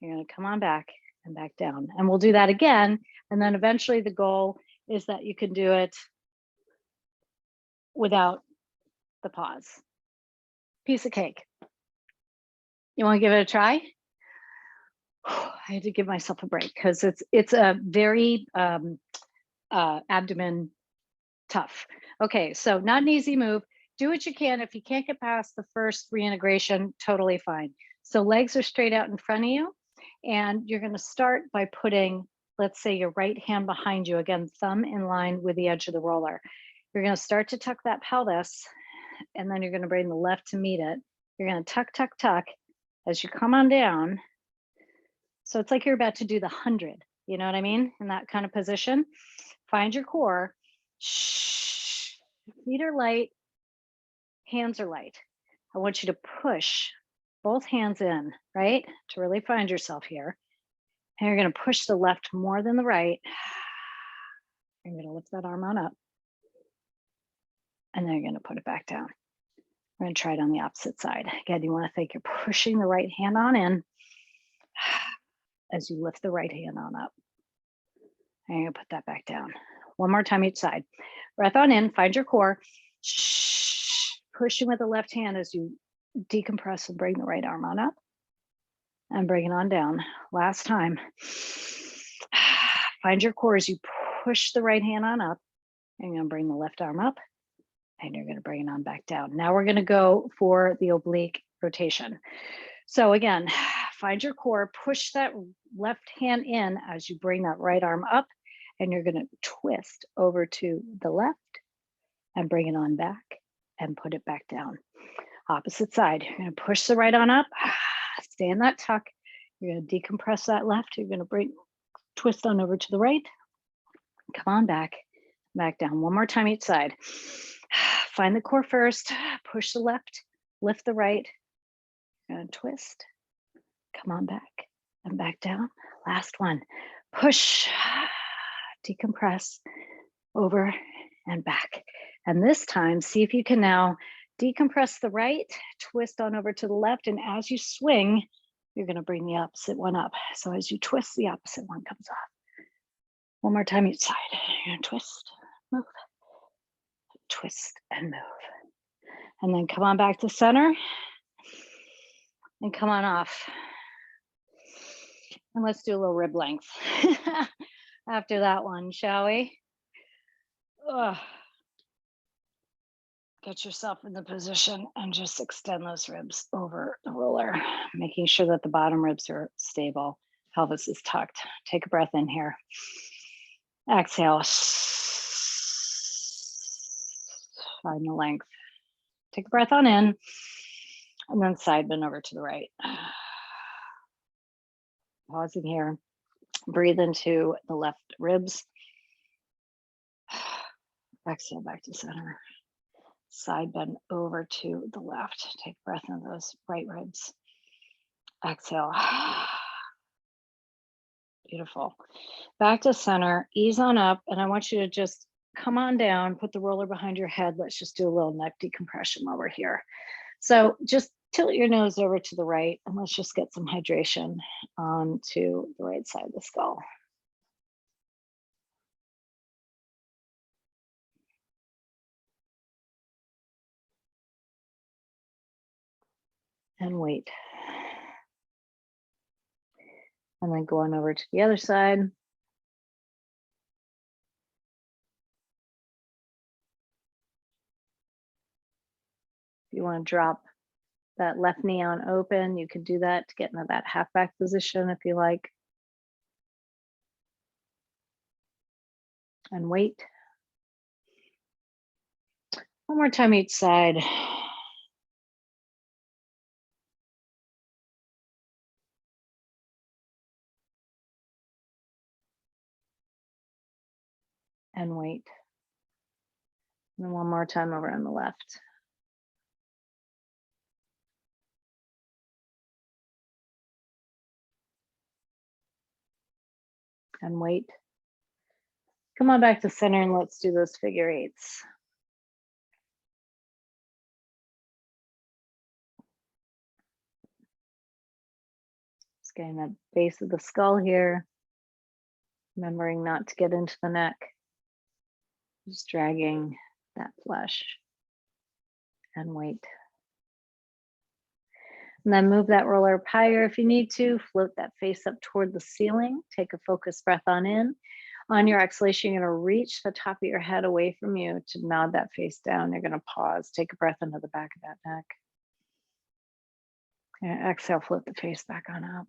You're going to come on back and back down. And we'll do that again. And then eventually the goal is that you can do it without the pause. Piece of cake. You want to give it a try? I had to give myself a break because it's a very abdomen tough. Okay, so not an easy move. Do what you can. If you can't get past the first reintegration, totally fine. So legs are straight out in front of you, and you're going to start by putting, let's say, your right hand behind you. Again, thumb in line with the edge of the roller. You're going to start to tuck that pelvis, and then you're going to bring the left to meet it. You're going to tuck, tuck, tuck as you come on down. So it's like you're about to do the 100, you know what I mean? In that kind of position. Find your core. Shh. Feet are light, hands are light. I want you to push both hands in, right? To really find yourself here. And you're going to push the left more than the right. You're going to lift that arm on up. And then you're going to put it back down. We're going to try it on the opposite side. Again, you want to think you're pushing the right hand on in as you lift the right hand on up. And you're going to put that back down. One more time each side. Breath on in, find your core. Pushing with the left hand as you decompress and bring the right arm on up. And bring it on down. Last time. Find your core as you push the right hand on up. And you're going to bring the left arm up. And you're going to bring it on back down. Now we're going to go for the oblique rotation. So again, find your core, push that left hand in as you bring that right arm up, and you're going to twist over to the left and bring it on back and put it back down. Opposite side, you're going to push the right on up, stay in that tuck. You're going to decompress that left. You're going to twist on over to the right. Come on back down. One more time each side. Find the core first, push the left, lift the right, and twist. Come on back and back down. Last one. Push, decompress, over and back. And this time, see if you can now decompress the right, twist on over to the left, and as you swing, you're going to bring the opposite one up. So as you twist, the opposite one comes off. One more time each side. You're going to twist, move, twist, and move. And then come on back to center and come on off. And let's do a little rib length after that one, shall we? Ugh. Get yourself in the position and just extend those ribs over the roller, making sure that the bottom ribs are stable. Pelvis is tucked. Take a breath in here. Exhale. Find the length. Take a breath on in, and then side bend over to the right. Pausing here. Breathe into the left ribs. Exhale back to center. Side bend over to the left. Take a breath into those right ribs. Exhale. Beautiful. Back to center. Ease on up. And I want you to just come on down. Put the roller behind your head. Let's just do a little neck decompression while we're here. So just tilt your nose over to the right. And let's just get some hydration onto the right side of the skull. And wait. And then go on over to the other side. If you want to drop that left knee on open, you can do that to get into that half back position if you like. And wait. One more time each side. And wait. And then one more time over on the left. and wait. Come on back to center and let's do those figure eights. Just getting that base of the skull here. Remembering not to get into the neck. Just dragging that flesh and wait. And then move that roller up higher if you need to. Float that face up toward the ceiling. Take a focused breath on in. On your exhalation, you're going to reach the top of your head away from you to nod that face down. You're going to pause. Take a breath into the back of that neck. And exhale, float the face back on up.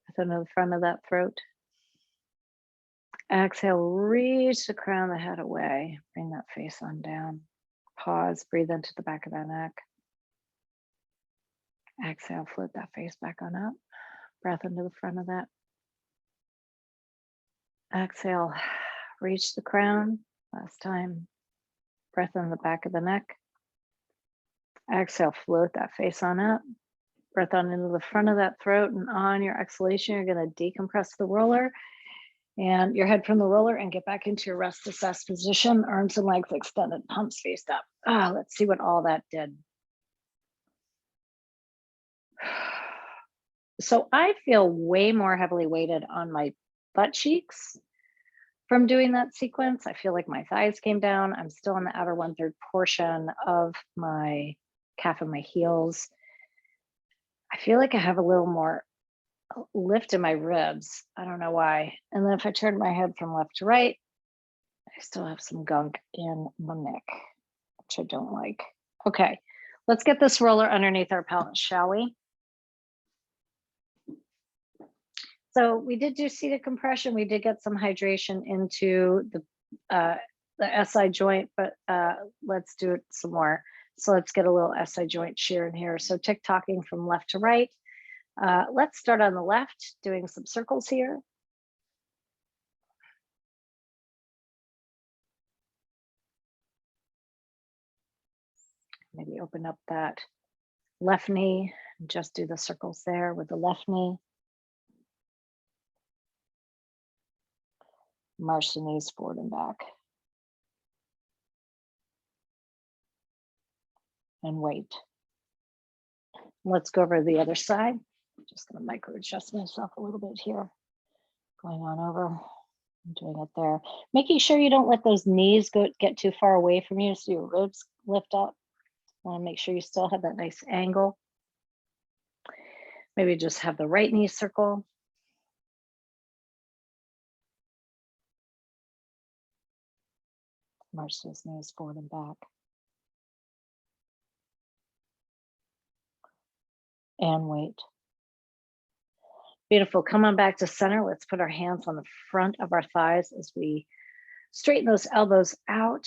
Breath into the front of that throat. Exhale, reach the crown of the head away. Bring that face on down. Pause, breathe into the back of that neck. Exhale, float that face back on up. Breath into the front of that. Exhale, reach the crown. Last time. Breath in the back of the neck. Exhale, float that face on up. Breath on into the front of that throat. And on your exhalation, you're going to decompress the roller and your head from the roller and get back into your rest assess position. Arms and legs extended, palms faced up. Let's see what all that did. So I feel way more heavily weighted on my butt cheeks from doing that sequence. I feel like my thighs came down. I'm still in the outer 1/3 portion of my calf and my heels. I feel like I have a little more lift in my ribs. I don't know why. And then if I turn my head from left to right, I still have some gunk in my neck, which I don't like. Okay, let's get this roller underneath our pelvis, shall we? So we did do seated compression. We did get some hydration into the SI joint, but let's do it some more. So let's get a little SI joint shear in here. So tick-tocking from left to right. Let's start on the left, doing some circles here. Maybe open up that left knee and just do the circles there with the left knee. March the knees forward and back. And wait. Let's go over to the other side. I'm just going to micro adjust myself a little bit here. Going on over. I'm doing it there. Making sure you don't let those knees get too far away from you so your ribs lift up. Want to make sure you still have that nice angle. Maybe just have the right knee circle. March those knees forward and back. And wait. Beautiful. Come on back to center. Let's put our hands on the front of our thighs as we straighten those elbows out.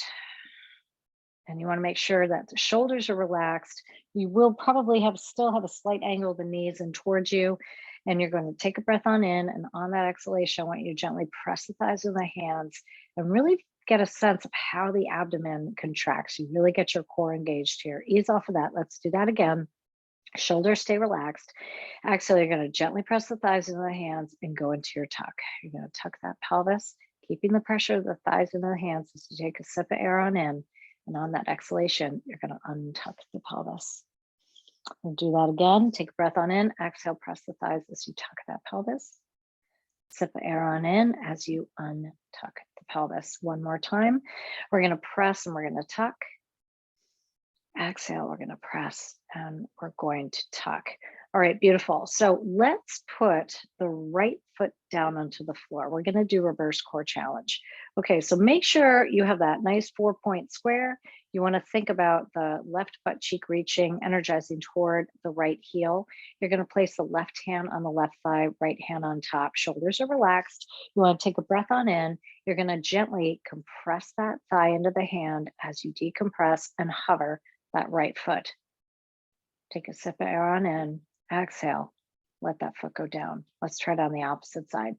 And you want to make sure that the shoulders are relaxed. You will probably still have a slight angle of the knees in towards you. And you're going to take a breath on in, and on that exhalation, I want you to gently press the thighs with the hands and really get a sense of how the abdomen contracts. You really get your core engaged here. Ease off of that. Let's do that again. Shoulders stay relaxed. Exhale, you're going to gently press the thighs into the hands and go into your tuck. You're going to tuck that pelvis, keeping the pressure of the thighs into the hands as you take a sip of air on in. And on that exhalation, you're going to untuck the pelvis. We'll do that again. Take a breath on in. Exhale, press the thighs as you tuck that pelvis. Sip of air on in as you untuck the pelvis. One more time. We're going to press and we're going to tuck. Exhale, we're going to press and we're going to tuck. All right, beautiful. So let's put the right foot down onto the floor. We're going to do reverse core challenge. Okay, so make sure you have that nice 4-point square. You want to think about the left butt cheek reaching, energizing toward the right heel. You're going to place the left hand on the left thigh, right hand on top. Shoulders are relaxed. You want to take a breath on in. You're going to gently compress that thigh into the hand as you decompress and hover that right foot. Take a sip of air on in. Exhale, let that foot go down. Let's try it on the opposite side.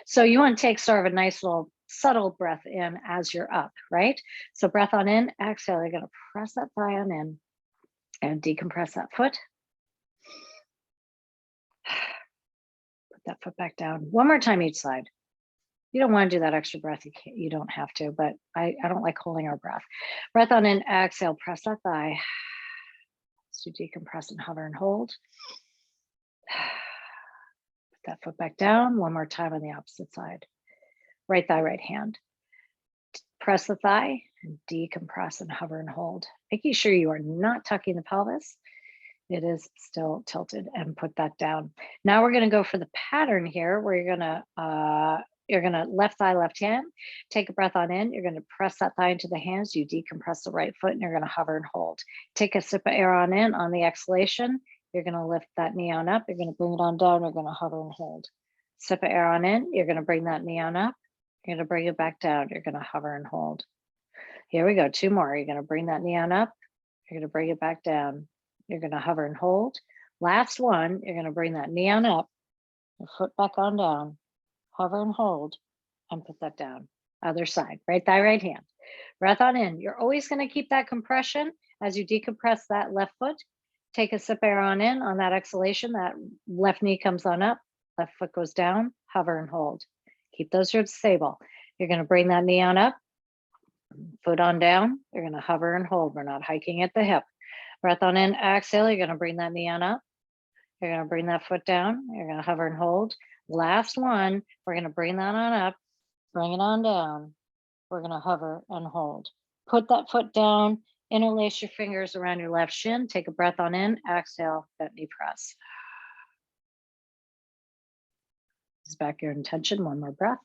So you want to take sort of a nice little subtle breath in as you're up, right? So breath on in, exhale, you're going to press that thigh on in and decompress that foot. Put that foot back down. One more time each side. You don't want to do that extra breath. You don't have to, but I don't like holding our breath. Breath on in, exhale, press that thigh. So decompress and hover and hold. Put that foot back down. One more time on the opposite side. Right thigh, right hand. Press the thigh and decompress and hover and hold. Making sure you are not tucking the pelvis. It is still tilted, and put that down. Now we're going to go for the pattern here where you're going to left thigh, left hand, take a breath on in. You're going to press that thigh into the hands. You decompress the right foot and you're going to hover and hold. Take a sip of air on in. On the exhalation, you're going to lift that knee on up. You're going to bring it on down. You're going to hover and hold. Sip of air on in. You're going to bring that knee on up. You're going to bring it back down. You're going to hover and hold. Here we go. 2 more. You're going to bring that knee on up. You're going to bring it back down. You're going to hover and hold. Last one. You're going to bring that knee on up, your foot back on down, hover and hold, and put that down. Other side, right thigh, right hand. Breath on in. You're always going to keep that compression as you decompress that left foot. Take a sip air on in. On that exhalation, that left knee comes on up, left foot goes down, hover and hold. Keep those ribs stable. You're going to bring that knee on up, foot on down. You're going to hover and hold. We're not hiking at the hip. Breath on in, exhale. You're going to bring that knee on up. You're going to bring that foot down. You're going to hover and hold. Last one, we're going to bring that on up, bring it on down. We're going to hover and hold. Put that foot down, interlace your fingers around your left shin. Take a breath on in, exhale, bent knee press. Just back your intention, one more breath.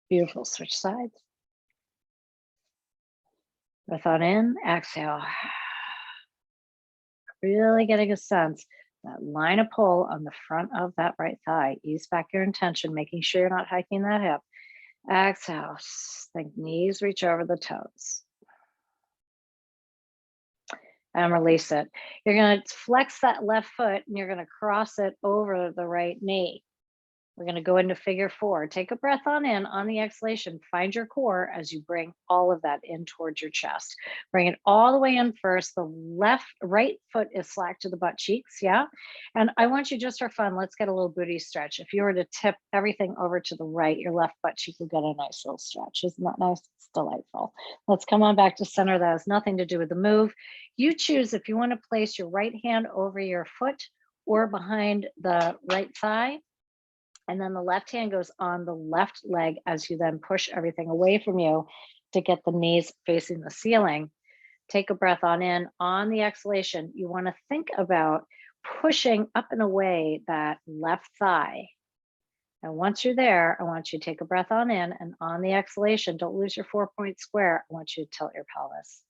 Beautiful, switch sides. Breath on in, exhale. Really getting a sense, that line of pull on the front of that right thigh. Ease back your intention, making sure you're not hiking that hip. Exhale, think knees reach over the toes. And release it. You're going to flex that left foot and you're going to cross it over the right knee. We're going to go into figure 4. Take a breath on in. On the exhalation, find your core as you bring all of that in towards your chest. Bring it all the way in first. The right foot is slack to the butt cheeks. Yeah. And I want you, just for fun, let's get a little booty stretch. If you were to tip everything over to the right, your left butt cheek will get a nice little stretch. Isn't that nice? It's delightful. Let's come on back to center. That has nothing to do with the move. You choose if you want to place your right hand over your foot or behind the right thigh. And then the left hand goes on the left leg as you then push everything away from you to get the knees facing the ceiling. Take a breath on in. On the exhalation, you want to think about pushing up and away that left thigh. And once you're there, I want you to take a breath on in, and on the exhalation, don't lose your 4-point square. I want you to tilt your pelvis.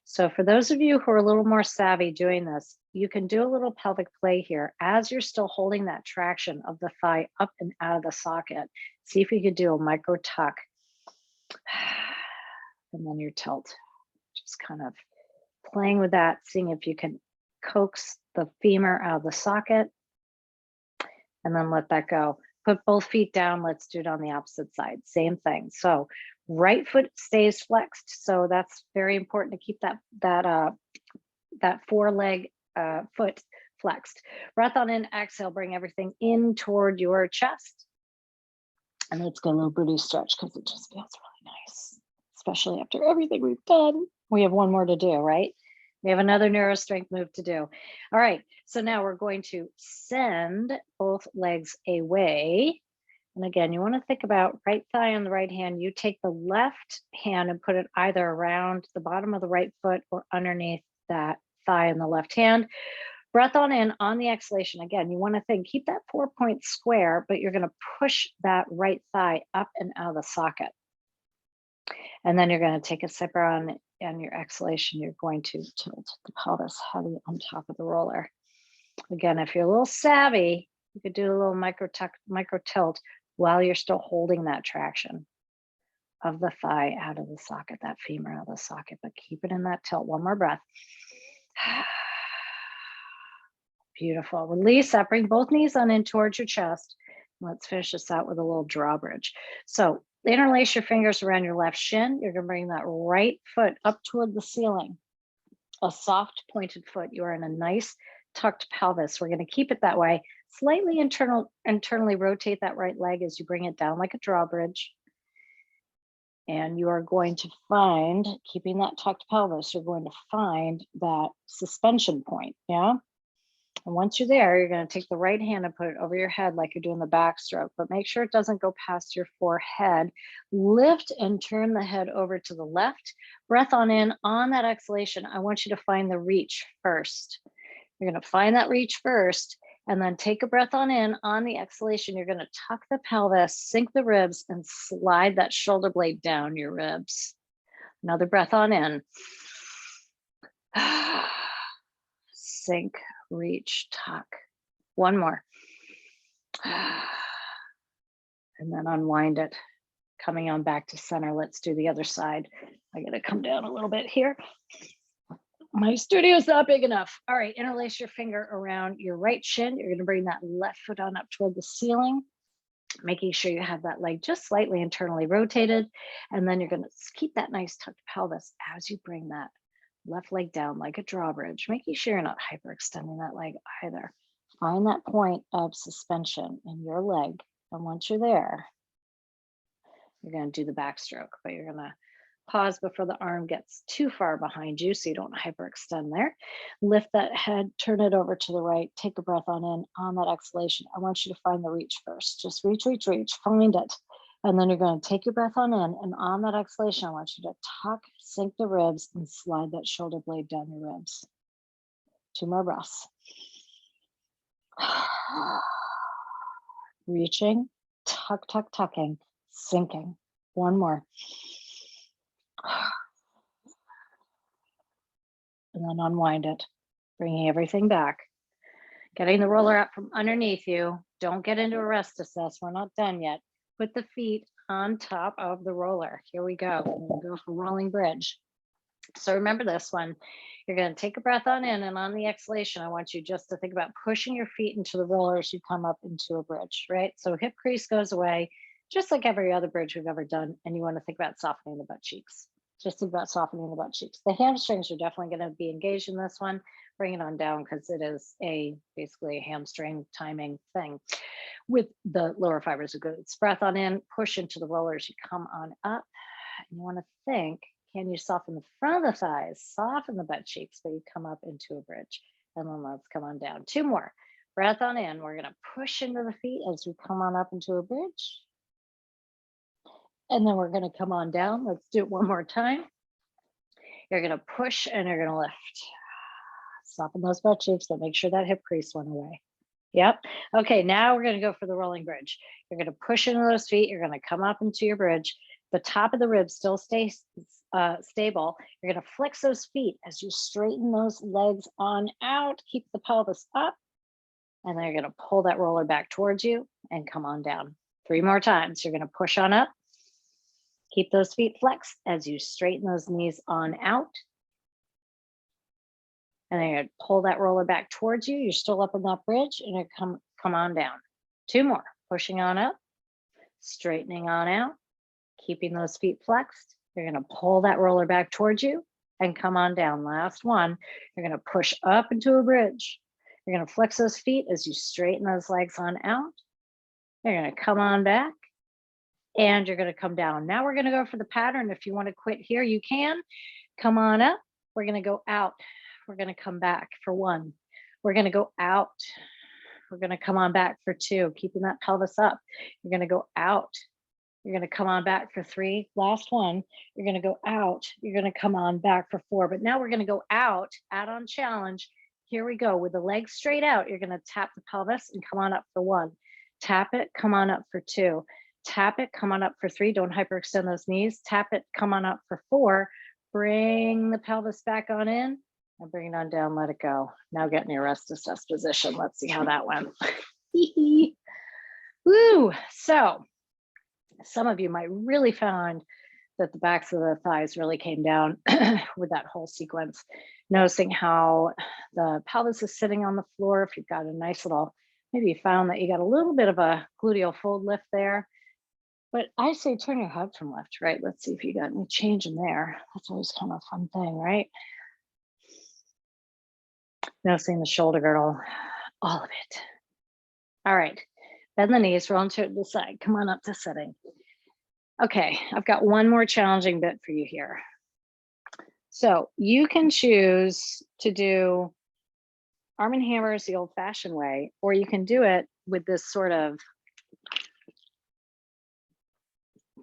So for those of you who are a little more savvy doing this, you can do a little pelvic play here as you're still holding that traction of the thigh up and out of the socket. See if you could do a micro tuck. And then your tilt. Just kind of playing with that, seeing if you can coax the femur out of the socket and then let that go. Put both feet down. Let's do it on the opposite side. Same thing. So right foot stays flexed. So that's very important to keep that foreleg foot flexed. Breath on in, exhale, bring everything in toward your chest. And let's go a little booty stretch because it just feels really nice, especially after everything we've done. We have one more to do, right? We have another neuro strength move to do. All right, so now we're going to send both legs away. And again, you want to think about right thigh on the right hand. You take the left hand and put it either around the bottom of the right foot or underneath that thigh in the left hand. Breath on in. On the exhalation, again, you want to think, keep that 4-point square, but you're going to push that right thigh up and out of the socket. And then you're going to take a sip on your exhalation. You're going to tilt the pelvis heavy on top of the roller. Again, if you're a little savvy, you could do a little micro tuck, micro tilt while you're still holding that traction of the thigh out of the socket, that femur out of the socket, but keep it in that tilt. One more breath. Beautiful. Release that. Bring both knees on in towards your chest. Let's finish this out with a little drawbridge. So interlace your fingers around your left shin. You're going to bring that right foot up toward the ceiling. a soft pointed foot. You are in a nice tucked pelvis. We're going to keep it that way. Slightly internally rotate that right leg as you bring it down like a drawbridge. And you are going to find, keeping that tucked pelvis, you're going to find that suspension point. Yeah. And once you're there, you're going to take the right hand and put it over your head like you're doing the backstroke, but make sure it doesn't go past your forehead. Lift and turn the head over to the left. Breath on in. On that exhalation, I want you to find the reach first. You're going to find that reach first, and then take a breath on in. On the exhalation, you're going to tuck the pelvis, sink the ribs, and slide that shoulder blade down your ribs. Another breath on in. Sink, reach, tuck. One more. And then unwind it. Coming on back to center. Let's do the other side. I got to come down a little bit here. My studio's not big enough. All right, interlace your finger around your right shin. You're going to bring that left foot on up toward the ceiling, making sure you have that leg just slightly internally rotated. And then you're going to keep that nice tucked pelvis as you bring that left leg down like a drawbridge, making sure you're not hyperextending that leg either. Find that point of suspension in your leg. And once you're there, you're going to do the backstroke, but you're going to pause before the arm gets too far behind you so you don't hyperextend there. Lift that head, turn it over to the right, take a breath on in. On that exhalation, I want you to find the reach first. Just reach, reach, reach, find it. And then you're going to take your breath on in, and on that exhalation, I want you to tuck, sink the ribs, and slide that shoulder blade down your ribs. 2 more breaths. Reaching, tuck, tuck, tucking, sinking. 1 more. And then unwind it, bringing everything back. Getting the roller up from underneath you. Don't get into a rest assess. We're not done yet. Put the feet on top of the roller. Here we go. We'll go for rolling bridge. So remember this one. You're going to take a breath on in, and on the exhalation, I want you just to think about pushing your feet into the roller as you come up into a bridge, right? So hip crease goes away, just like every other bridge we've ever done. And you want to think about softening the butt cheeks. Just think about softening the butt cheeks. The hamstrings are definitely going to be engaged in this one. Bring it on down because it is basically a hamstring timing thing with the lower fibers of glutes. Breath on in, push into the rollers. You come on up. And you want to think, can you soften the front of the thighs, soften the butt cheeks, but you come up into a bridge. And then let's come on down. 2 more. Breath on in. We're going to push into the feet as we come on up into a bridge. And then we're going to come on down. Let's do it 1 more time. You're going to push and you're going to lift. Soften those butt cheeks, but make sure that hip crease went away. Yep. Okay, now we're going to go for the rolling bridge. You're going to push into those feet. You're going to come up into your bridge. The top of the ribs still stays stable. You're going to flex those feet as you straighten those legs on out. Keep the pelvis up. And then you're going to pull that roller back towards you and come on down. 3 more times. You're going to push on up. Keep those feet flexed as you straighten those knees on out. And then you're going to pull that roller back towards you. You're still up in that bridge, and you come on down. 2 more. Pushing on up, straightening on out, keeping those feet flexed. You're going to pull that roller back towards you and come on down. Last one. You're going to push up into a bridge. You're going to flex those feet as you straighten those legs on out. You're going to come on back. And you're going to come down. Now we're going to go for the pattern. If you want to quit here, you can. Come on up. We're going to go out. We're going to come back for 1. We're going to go out. We're going to come on back for 2, keeping that pelvis up. You're going to go out. You're going to come on back for 3. Last one. You're going to go out. You're going to come on back for 4. But now we're going to go out, add-on challenge. Here we go. With the legs straight out, you're going to tap the pelvis and come on up for 1. Tap it, come on up for 2. Tap it, come on up for 3. Don't hyperextend those knees. Tap it, come on up for 4. Bring the pelvis back on in and bring it on down, let it go. Now get in your rest assess position. Let's see how that went. Woo! So some of you might really find that the backs of the thighs really came down with that whole sequence. Noticing how the pelvis is sitting on the floor. If you've got a nice little, maybe you found that you got a little bit of a gluteal fold lift there. But I say turn your head from left to right. Let's see if you got any change in there. That's always kind of a fun thing, right? Noticing the shoulder girdle, all of it. All right, bend the knees, roll into the side. Come on up to sitting. Okay, I've got one more challenging bit for you here. So you can choose to do arm and hammers the old fashioned way, or you can do it with this sort of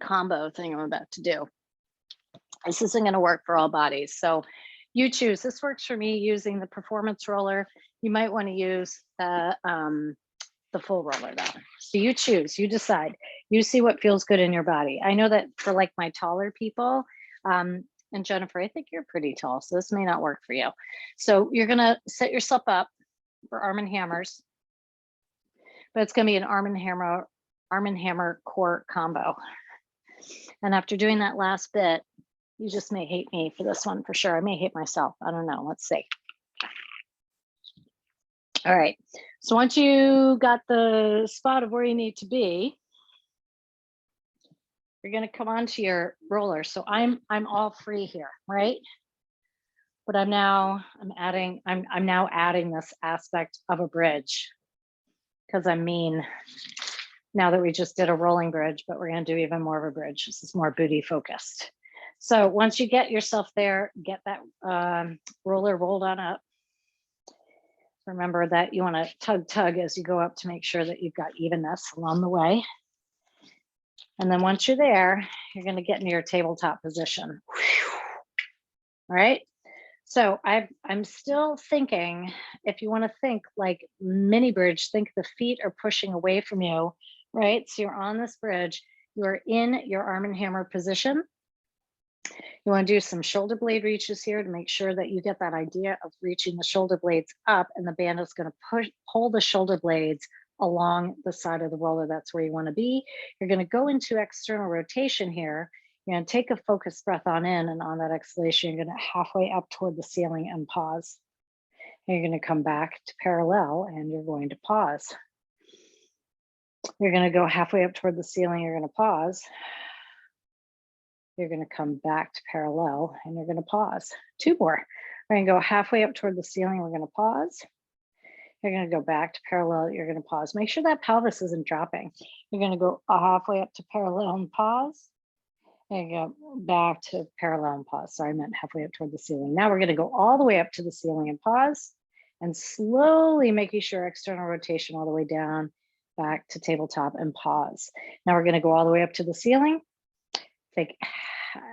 combo thing I'm about to do. This isn't going to work for all bodies. So you choose. This works for me using the performance roller. You might want to use the full roller though. So you choose, you decide, you see what feels good in your body. I know that for like my taller people, and Jennifer, I think you're pretty tall, so this may not work for you. So you're gonna set yourself up for arm and hammers, but it's gonna be an arm and hammer core combo. And after doing that last bit, you just may hate me for this one for sure. I may hate myself. I don't know. Let's see. All right. So once you got the spot of where you need to be, you're going to come onto your roller. So I'm all free here, right? But I'm now adding this aspect of a bridge because I'm mean now that we just did a rolling bridge, but we're going to do even more of a bridge. This is more booty focused. So once you get yourself there, get that roller rolled on up. Remember that you want to tug as you go up to make sure that you've got evenness along the way. And then once you're there, you're going to get into your tabletop position. All right. So I'm still thinking, if you want to think like mini bridge, think the feet are pushing away from you, right? So you're on this bridge, you are in your arm and hammer position. You want to do some shoulder blade reaches here to make sure that you get that idea of reaching the shoulder blades up, and the band is going to pull the shoulder blades along the side of the roller. That's where you want to be. You're going to go into external rotation here. You're going to take a focused breath on in, and on that exhalation, you're going to halfway up toward the ceiling and pause. And you're going to come back to parallel and you're going to pause. You're going to go halfway up toward the ceiling. You're going to pause. You're going to come back to parallel and you're going to pause. Two more. We're going to go halfway up toward the ceiling. We're going to pause. You're going to go back to parallel. You're going to pause. Make sure that pelvis isn't dropping. You're going to go halfway up to parallel and pause. And go back to parallel and pause. Sorry, I meant halfway up toward the ceiling. Now we're going to go all the way up to the ceiling and pause, and slowly making sure external rotation all the way down, back to tabletop and pause. Now we're going to go all the way up to the ceiling. Take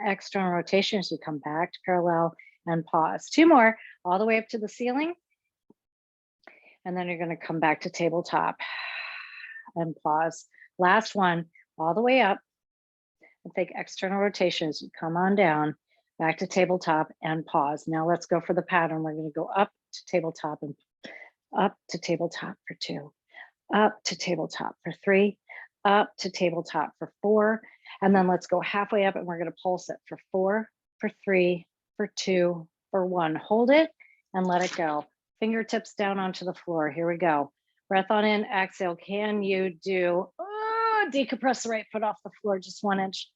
external rotation as we come back to parallel and pause. Two more, all the way up to the ceiling. And then you're going to come back to tabletop and pause. Last one, all the way up. And take external rotation as you come on down, back to tabletop and pause. Now let's go for the pattern. We're going to go up to tabletop and up to tabletop for 2, up to tabletop for 3, up to tabletop for 4. And then let's go halfway up and we're going to pulse it for 4, for 3, for 2, for 1. Hold it and let it go. Fingertips down onto the floor. Here we go. Breath on in, exhale. Can you do, decompress the right foot off the floor, just 1 inch.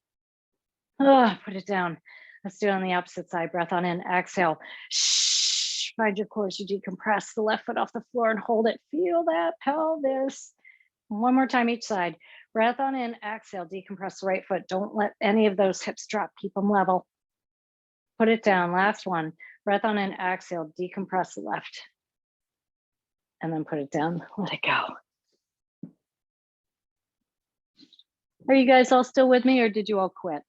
Put it down. Let's do it on the opposite side. Breath on in, exhale. Shh. Find your core as you decompress the left foot off the floor and hold it. Feel that pelvis. One more time each side. Breath on in, exhale, decompress the right foot. Don't let any of those hips drop. Keep them level. Put it down. Last one. Breath on in, exhale, decompress the left. And then put it down. Let it go. Are you guys all still with me, or did you all quit?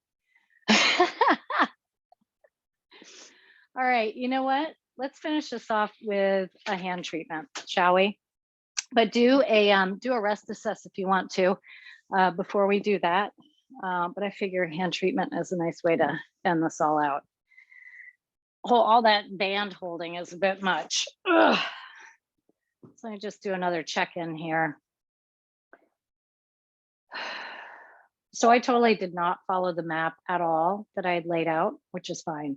All right, you know what? Let's finish this off with a hand treatment, shall we? But do a rest assess if you want to before we do that. But I figure hand treatment is a nice way to end this all out. All that band holding is a bit much. Ugh. So I just do another check-in here. So I totally did not follow the map at all that I had laid out, which is fine.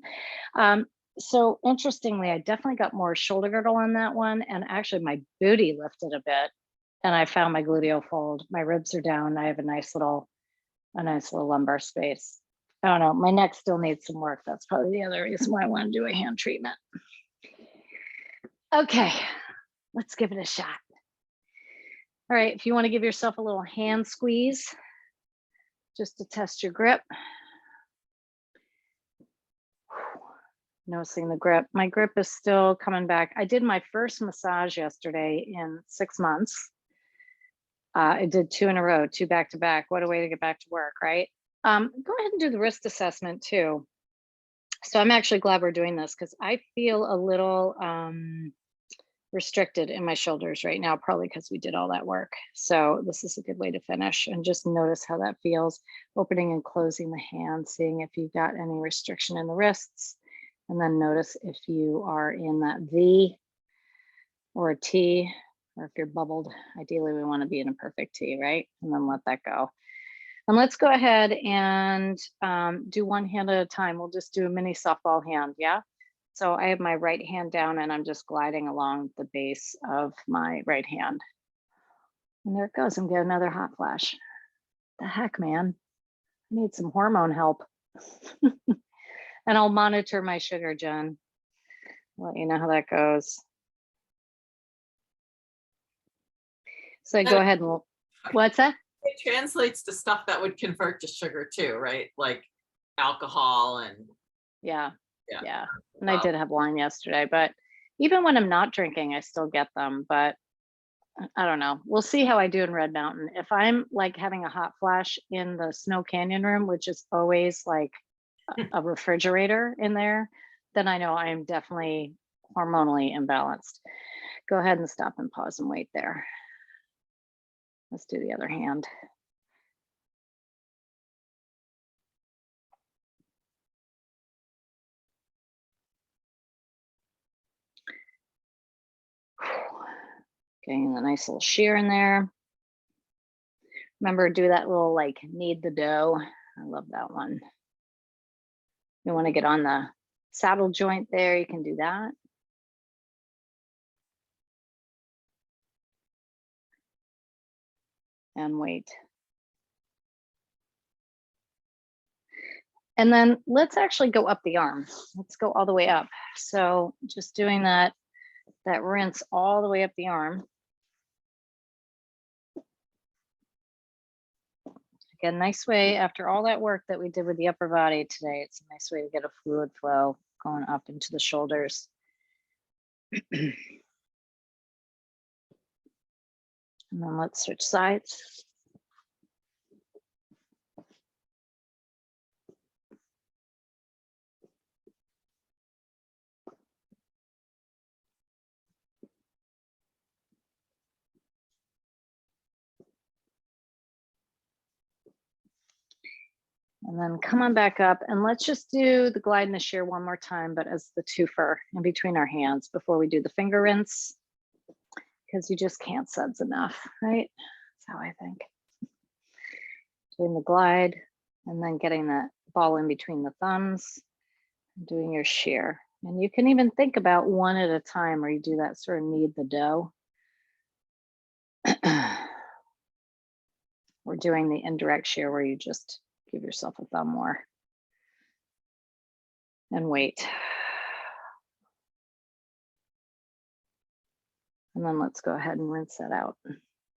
So interestingly, I definitely got more shoulder girdle on that one, and actually my booty lifted a bit, and I found my gluteal fold. My ribs are down. I have a nice little lumbar space. I don't know. My neck still needs some work. That's probably the other reason why I want to do a hand treatment. Okay, let's give it a shot. All right, if you want to give yourself a little hand squeeze just to test your grip. Noticing the grip. My grip is still coming back. I did my first massage yesterday in 6 months. I did 2 in a row, 2 back to back. What a way to get back to work, right? Go ahead and do the wrist assessment too. So I'm actually glad we're doing this because I feel a little restricted in my shoulders right now, probably because we did all that work. So this is a good way to finish, and just notice how that feels, opening and closing the hand, seeing if you've got any restriction in the wrists, and then notice if you are in that V or a T, or if you're bubbled. Ideally, we want to be in a perfect T, right? And then let that go. And let's go ahead and do one hand at a time. We'll just do a mini softball hand, yeah? So I have my right hand down and I'm just gliding along the base of my right hand. And there it goes, I'm getting another hot flash. The heck, man, I need some hormone help. And I'll monitor my sugar, Jen. I'll let you know how that goes. So go ahead and what's that? It translates to stuff that would convert to sugar too, right? Like alcohol and Yeah. And Wow. I did have wine yesterday, but even when I'm not drinking, I still get them. But I don't know. We'll see how I do in Red Mountain. If I'm like having a hot flash in the Snow Canyon room, which is always like a refrigerator in there, then I know I am definitely hormonally imbalanced. Go ahead and stop and pause and wait there. Let's do the other hand. Getting a nice little shear in there. Remember, do that little like knead the dough. I love that one. You want to get on the saddle joint there, you can do that. And wait. And then let's actually go up the arm. Let's go all the way up. So just doing that rinse all the way up the arm. Again, nice way after all that work that we did with the upper body today. It's a nice way to get a fluid flow going up into the shoulders. And then let's switch sides. And then come on back up and let's just do the glide and the shear one more time, but as the twofer in between our hands before we do the finger rinse, because you just can't suds enough, right? That's how I think. Doing the glide and then getting that ball in between the thumbs, and doing your shear. And you can even think about one at a time where you do that sort of knead the dough. Or doing the indirect shear where you just give yourself a thumb more. And wait. And then let's go ahead and rinse that out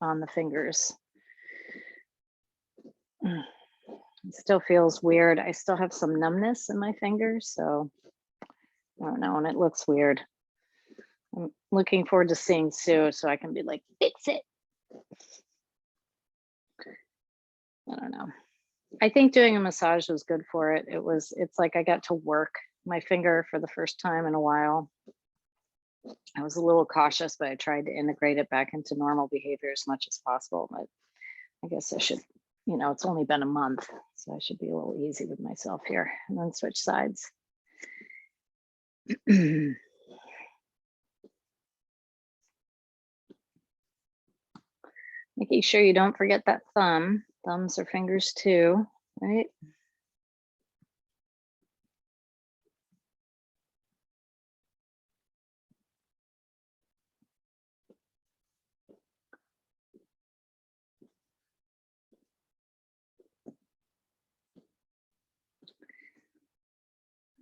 on the fingers. It still feels weird. I still have some numbness in my fingers, so I don't know, and it looks weird. I'm looking forward to seeing Sue so I can be like, fix it. I don't know. I think doing a massage was good for it. It's like I got to work my finger for the first time in a while. I was a little cautious, but I tried to integrate it back into normal behavior as much as possible. But I guess I should, it's only been a month, so I should be a little easy with myself here. And then switch sides. Making sure you don't forget that thumb. Thumbs are fingers too, right?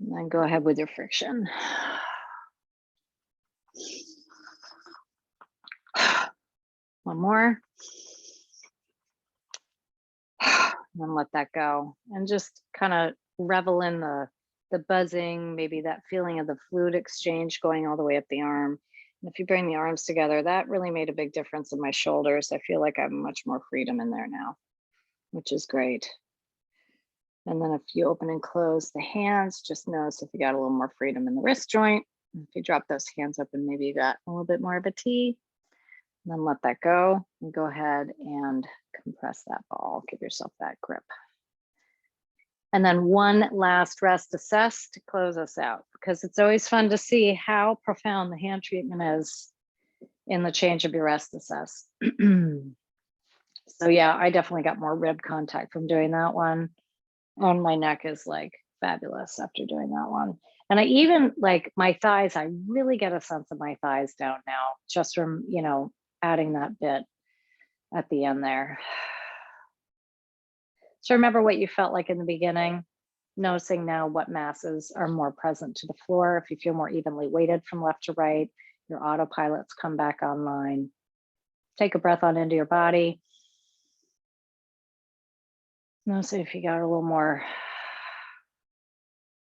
And then go ahead with your friction. One more. And then let that go and just kind of revel in the buzzing, maybe that feeling of the fluid exchange going all the way up the arm. And if you bring the arms together, that really made a big difference in my shoulders. I feel like I have much more freedom in there now, which is great. And then if you open and close the hands, just notice if you got a little more freedom in the wrist joint. If you drop those hands up and maybe you got a little bit more of a T, and then let that go and go ahead and compress that ball. Give yourself that grip. And then one last rest assess to close us out, because it's always fun to see how profound the hand treatment is in the change of your rest assess. So yeah, I definitely got more rib contact from doing that one. And my neck is like fabulous after doing that one. And I even like my thighs, I really get a sense of my thighs down now, just from, you know, adding that bit at the end there. So remember what you felt like in the beginning, noticing now what masses are more present to the floor. If you feel more evenly weighted from left to right, your autopilots come back online. Take a breath on into your body. Notice if you got a little more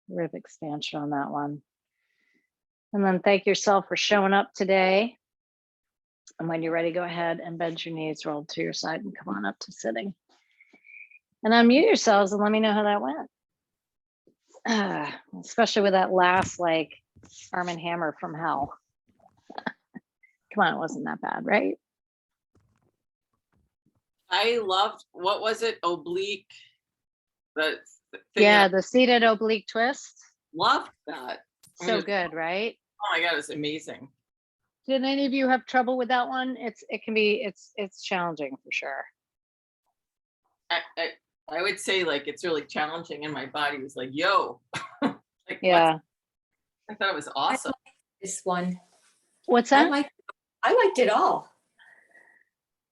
rib expansion on that one. And then thank yourself for showing up today. And when you're ready, go ahead and bend your knees, roll to your side, and come on up to sitting. And unmute yourselves and let me know how that went. Especially with that last like Arm and Hammer from hell. Come on, it wasn't that bad, right? I loved, what was it? Oblique. The thing Yeah, that the seated oblique twist. loved that. I mean, So good, right? oh my God, it's amazing. Did any of you have trouble with that one? It's challenging for sure. I would say like it's really challenging, and my body was like, yo. Like, Yeah. I thought it was awesome. This one. What's I that? liked it all.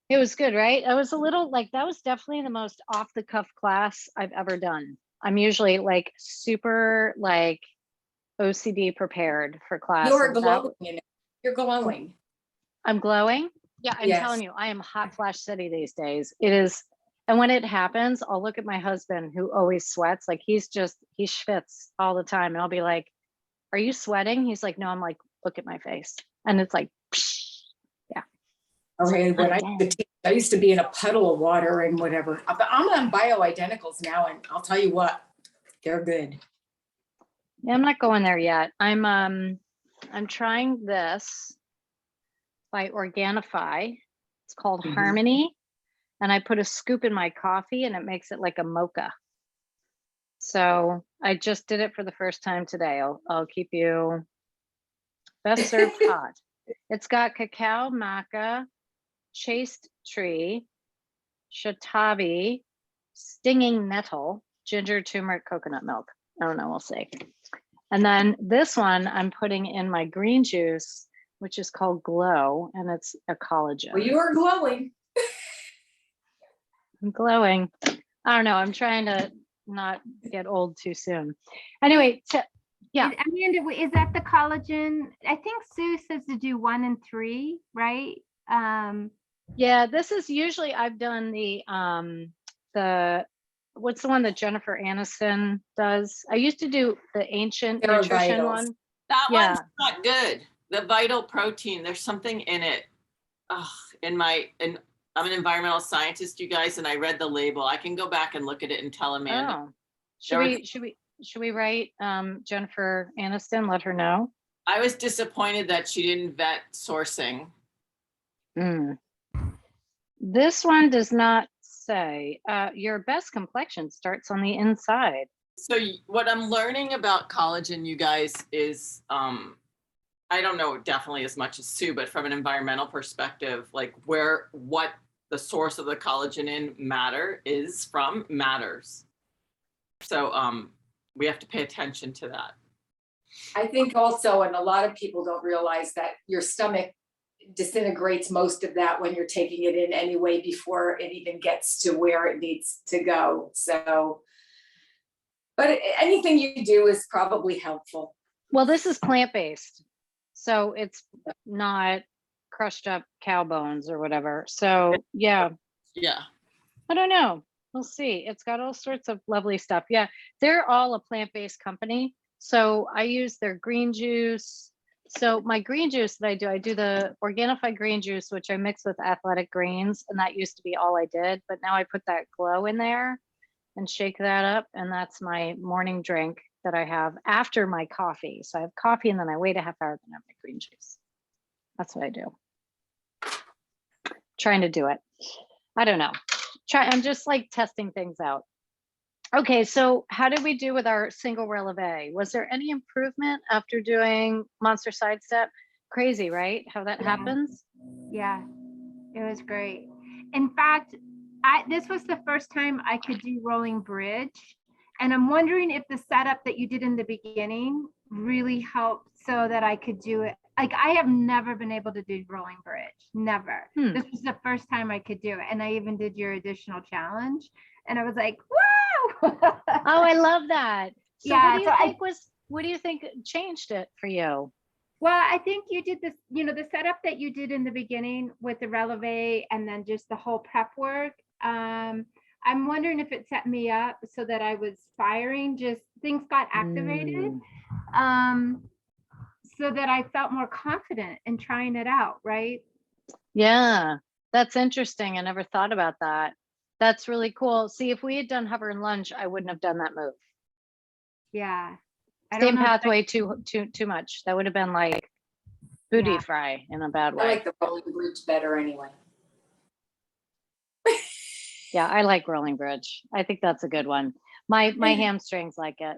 It was good, right? I was a little like, that was definitely the most off the cuff class I've ever done. I'm usually like super like OCD prepared for class. You're and that- glowing. You're glowing. I'm glowing. Yeah, I'm Yes. telling you, I am hot flash city these days. It is. And when it happens, I'll look at my husband who always sweats. Like he schwitz all the time. And I'll be like, are you sweating? He's like, no. I'm like, look at my face. And it's like, psh. Okay, when Oh, I used to be in a puddle of water and whatever. But I'm on bioidenticals now, and I'll tell you what, they're good. yeah, I'm not going there yet. I'm trying this by Organifi. It's called Mhm. Harmony. And I put a scoop in my coffee and it makes it like a mocha. So I just did it for the first time today. I'll keep you best served hot. It's got cacao, maca, chaste tree, shiitake, stinging nettle, ginger, turmeric, coconut milk. I don't know, we'll see. And then this one I'm putting in my green juice, which is called Glow, and it's a collagen. Well, you are glowing. I'm glowing. I don't know. I'm trying to not get old too soon. Anyway, yeah. Amanda, is that the collagen? I think Sue says to do 1 and 3, right? Yeah, this is usually I've done the what's the one that Jennifer Aniston does? I used to do the ancient They're nutrition vitals. one. That Yeah. one's not good. The vital protein, there's something in it. Oh, and I'm an environmental scientist, you guys, and I read the label. I can go back and look at it and tell Amanda. Oh, should we write Jennifer Aniston? Let her know. I was disappointed that she didn't vet sourcing. This one does not say your best complexion starts on the inside. So what I'm learning about collagen, you guys, is I don't know definitely as much as Sue, but from an environmental perspective, like what the source of the collagen in matters. So we have to pay attention to that. I think also, and a lot of people don't realize that your stomach disintegrates most of that when you're taking it in anyway before it even gets to where it needs to go. So, but anything you do is probably helpful. Well, this is plant-based, so it's not crushed up cow bones or whatever. So yeah, Yeah. I don't know. We'll see. It's got all sorts of lovely stuff. Yeah, they're all a plant-based company. So I use their green juice. So my green juice that I do the Organifi green juice, which I mix with athletic greens, and that used to be all I did, but now I put that glow in there and shake that up, and that's my morning drink that I have after my coffee. So I have coffee and then I wait a half hour, then I have my green juice. That's what I do. Trying to do it. I don't know. I'm just like testing things out. Okay, so how did we do with our single releve? Was there any improvement after doing monster sidestep? Crazy, right? How that Yeah. happens? Yeah, it was great. In fact, this was the first time I could do rolling bridge. And I'm wondering if the setup that you did in the beginning really helped so that I could do it. Like, I have never been able to do rolling bridge, never. This was the first time I could do it. And I even did your additional challenge. And I was like, woo! Oh, I love that. So Yeah, what do you think changed it for you? Well, I think you did this, the setup that you did in the beginning with the releve and then just the whole prep work. I'm wondering if it set me up so that I was firing, just things got activated, so that I felt more confident in trying it out, right? Yeah, that's interesting. I never thought about that. That's really cool. See, if we had done hover and lunge, I wouldn't have done that move. Yeah. I Same don't know. pathway, too much. That would have been like booty Yeah. fry in a bad I way. like the rolling bridge better anyway. Yeah, I like rolling bridge. I think that's a good one. My hamstrings like it.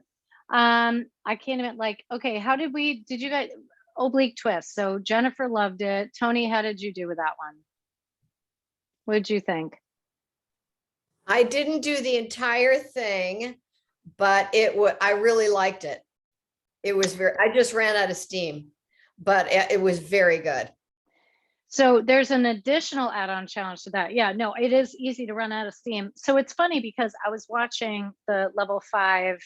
I can't even okay, did you guys oblique twist? So Jennifer loved it. Tony, how did you do with that one? What did you think? I didn't do the entire thing, but I really liked it. It was I just ran out of steam, but it was very good. So there's an additional add-on challenge to that. Yeah, no, it is easy to run out of steam. So it's funny because I was watching the level 5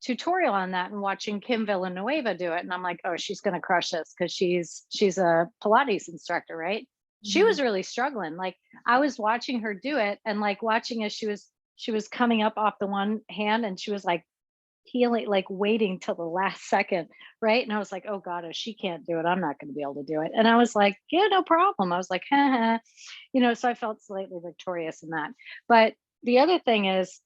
tutorial on that and watching Kim Villanueva do it. And I'm like, oh, she's going to crush this because she's a Pilates instructor, right? She was really struggling. Like I was watching her do it and like watching as she was coming up off the one hand and she was like healing, like waiting till the last second, right? And I was like, oh God, if she can't do it, I'm not going to be able to do it. And I was like, yeah, no problem. I was like, so I felt slightly victorious in that. But the other thing is,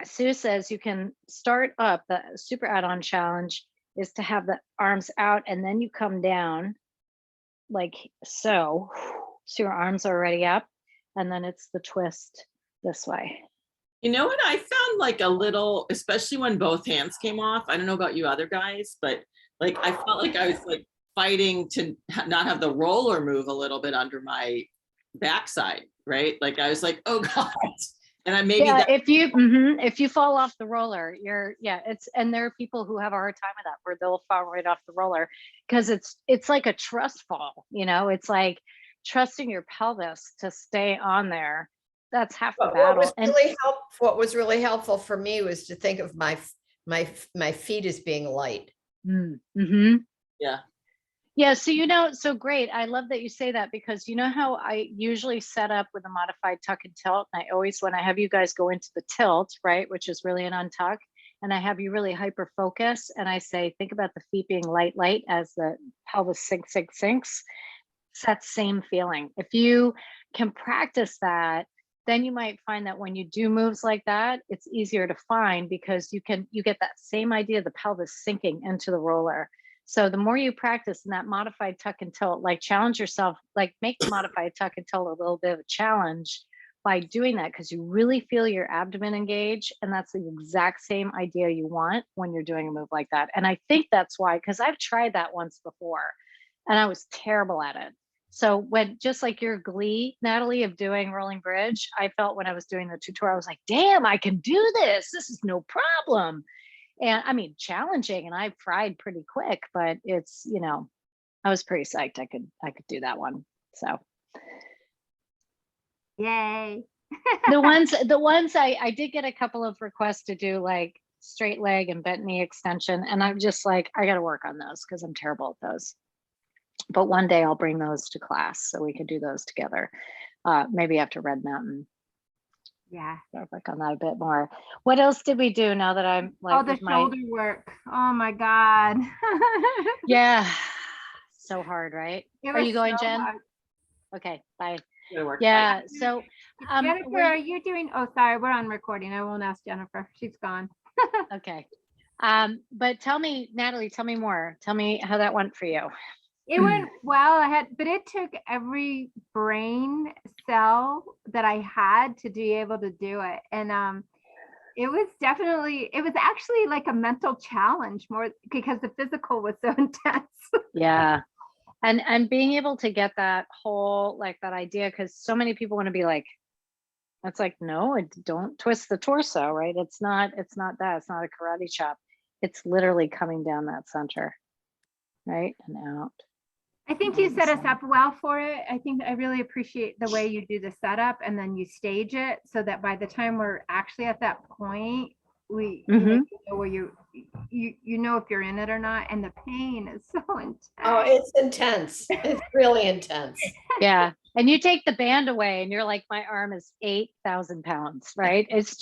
Sue says you can start up the super add-on challenge is to have the arms out and then you come down like so. So your arms are already up and then it's the twist this way. You know what I found like a little, especially when both hands came off. I don't know about you other guys, but like I felt like I was like fighting to not have the roller move a little bit under my backside, right? Like I was like, oh God. And I maybe if you fall off the roller, and there are people who have a hard time with that where they'll fall right off the roller because it's like a trust fall, it's like trusting your pelvis to stay on there. That's half the battle. What was really helpful for me was to think of my feet as being light. Mm-hmm. Yeah. Yeah, so great. I love that you say that because you know how I usually set up with a modified tuck and tilt. And I always, when I have you guys go into the tilt, right, which is really an untuck, and I have you really hyper focus, and I say, think about the feet being light as the pelvis sinks. It's that same feeling. If you can practice that, then you might find that when you do moves like that, it's easier to find because you get that same idea of the pelvis sinking into the roller. So the more you practice in that modified tuck and tilt, like challenge yourself, like make the modified tuck and tilt a little bit of a challenge by doing that because you really feel your abdomen engage. And that's the exact same idea you want when you're doing a move like that. And I think that's why, because I've tried that once before and I was terrible at it. So when, just like your glee, Natalie, of doing rolling bridge, I felt when I was doing the tutorial, I was like, damn, I can do this. This is no problem. And I mean, challenging, and I fried pretty quick, but it's, I was pretty psyched I could do that one. So Yay. the ones I did get a couple of requests to do like straight leg and bent knee extension. And I'm just like, I got to work on those because I'm terrible at those. But one day I'll bring those to class so we could do those together. Maybe after Red Mountain. Yeah. I'll work on that a bit more. What else did we do now that I'm like, Oh, the with my, shoulder work. Oh my God. yeah, so hard, right? It Are was you going, so Jen? hard. Okay, bye. Good work. Yeah, so Jennifer, were are you- you doing, oh, sorry, we're on recording. I won't ask Jennifer. She's gone. okay. But tell me, Natalie, tell me more. Tell me how that went for you. It went well. But it took every brain cell that I had to be able to do it. And it was actually like a mental challenge more because the physical was so intense. Yeah. And being able to get that whole, like that idea, because so many people want to be like, it's like, no, don't twist the torso, right? It's not that. It's not a karate chop. It's literally coming down that center, right? And out. I think you set us up well for it. I think I really appreciate the way you do the setup and then you stage it so that by the time we're actually at that point, you know where you know if you're in it or not. And the pain is so intense. Oh, it's intense. It's really intense. Yeah. And you take the band away and you're like, my arm is 8,000 pounds, right? It's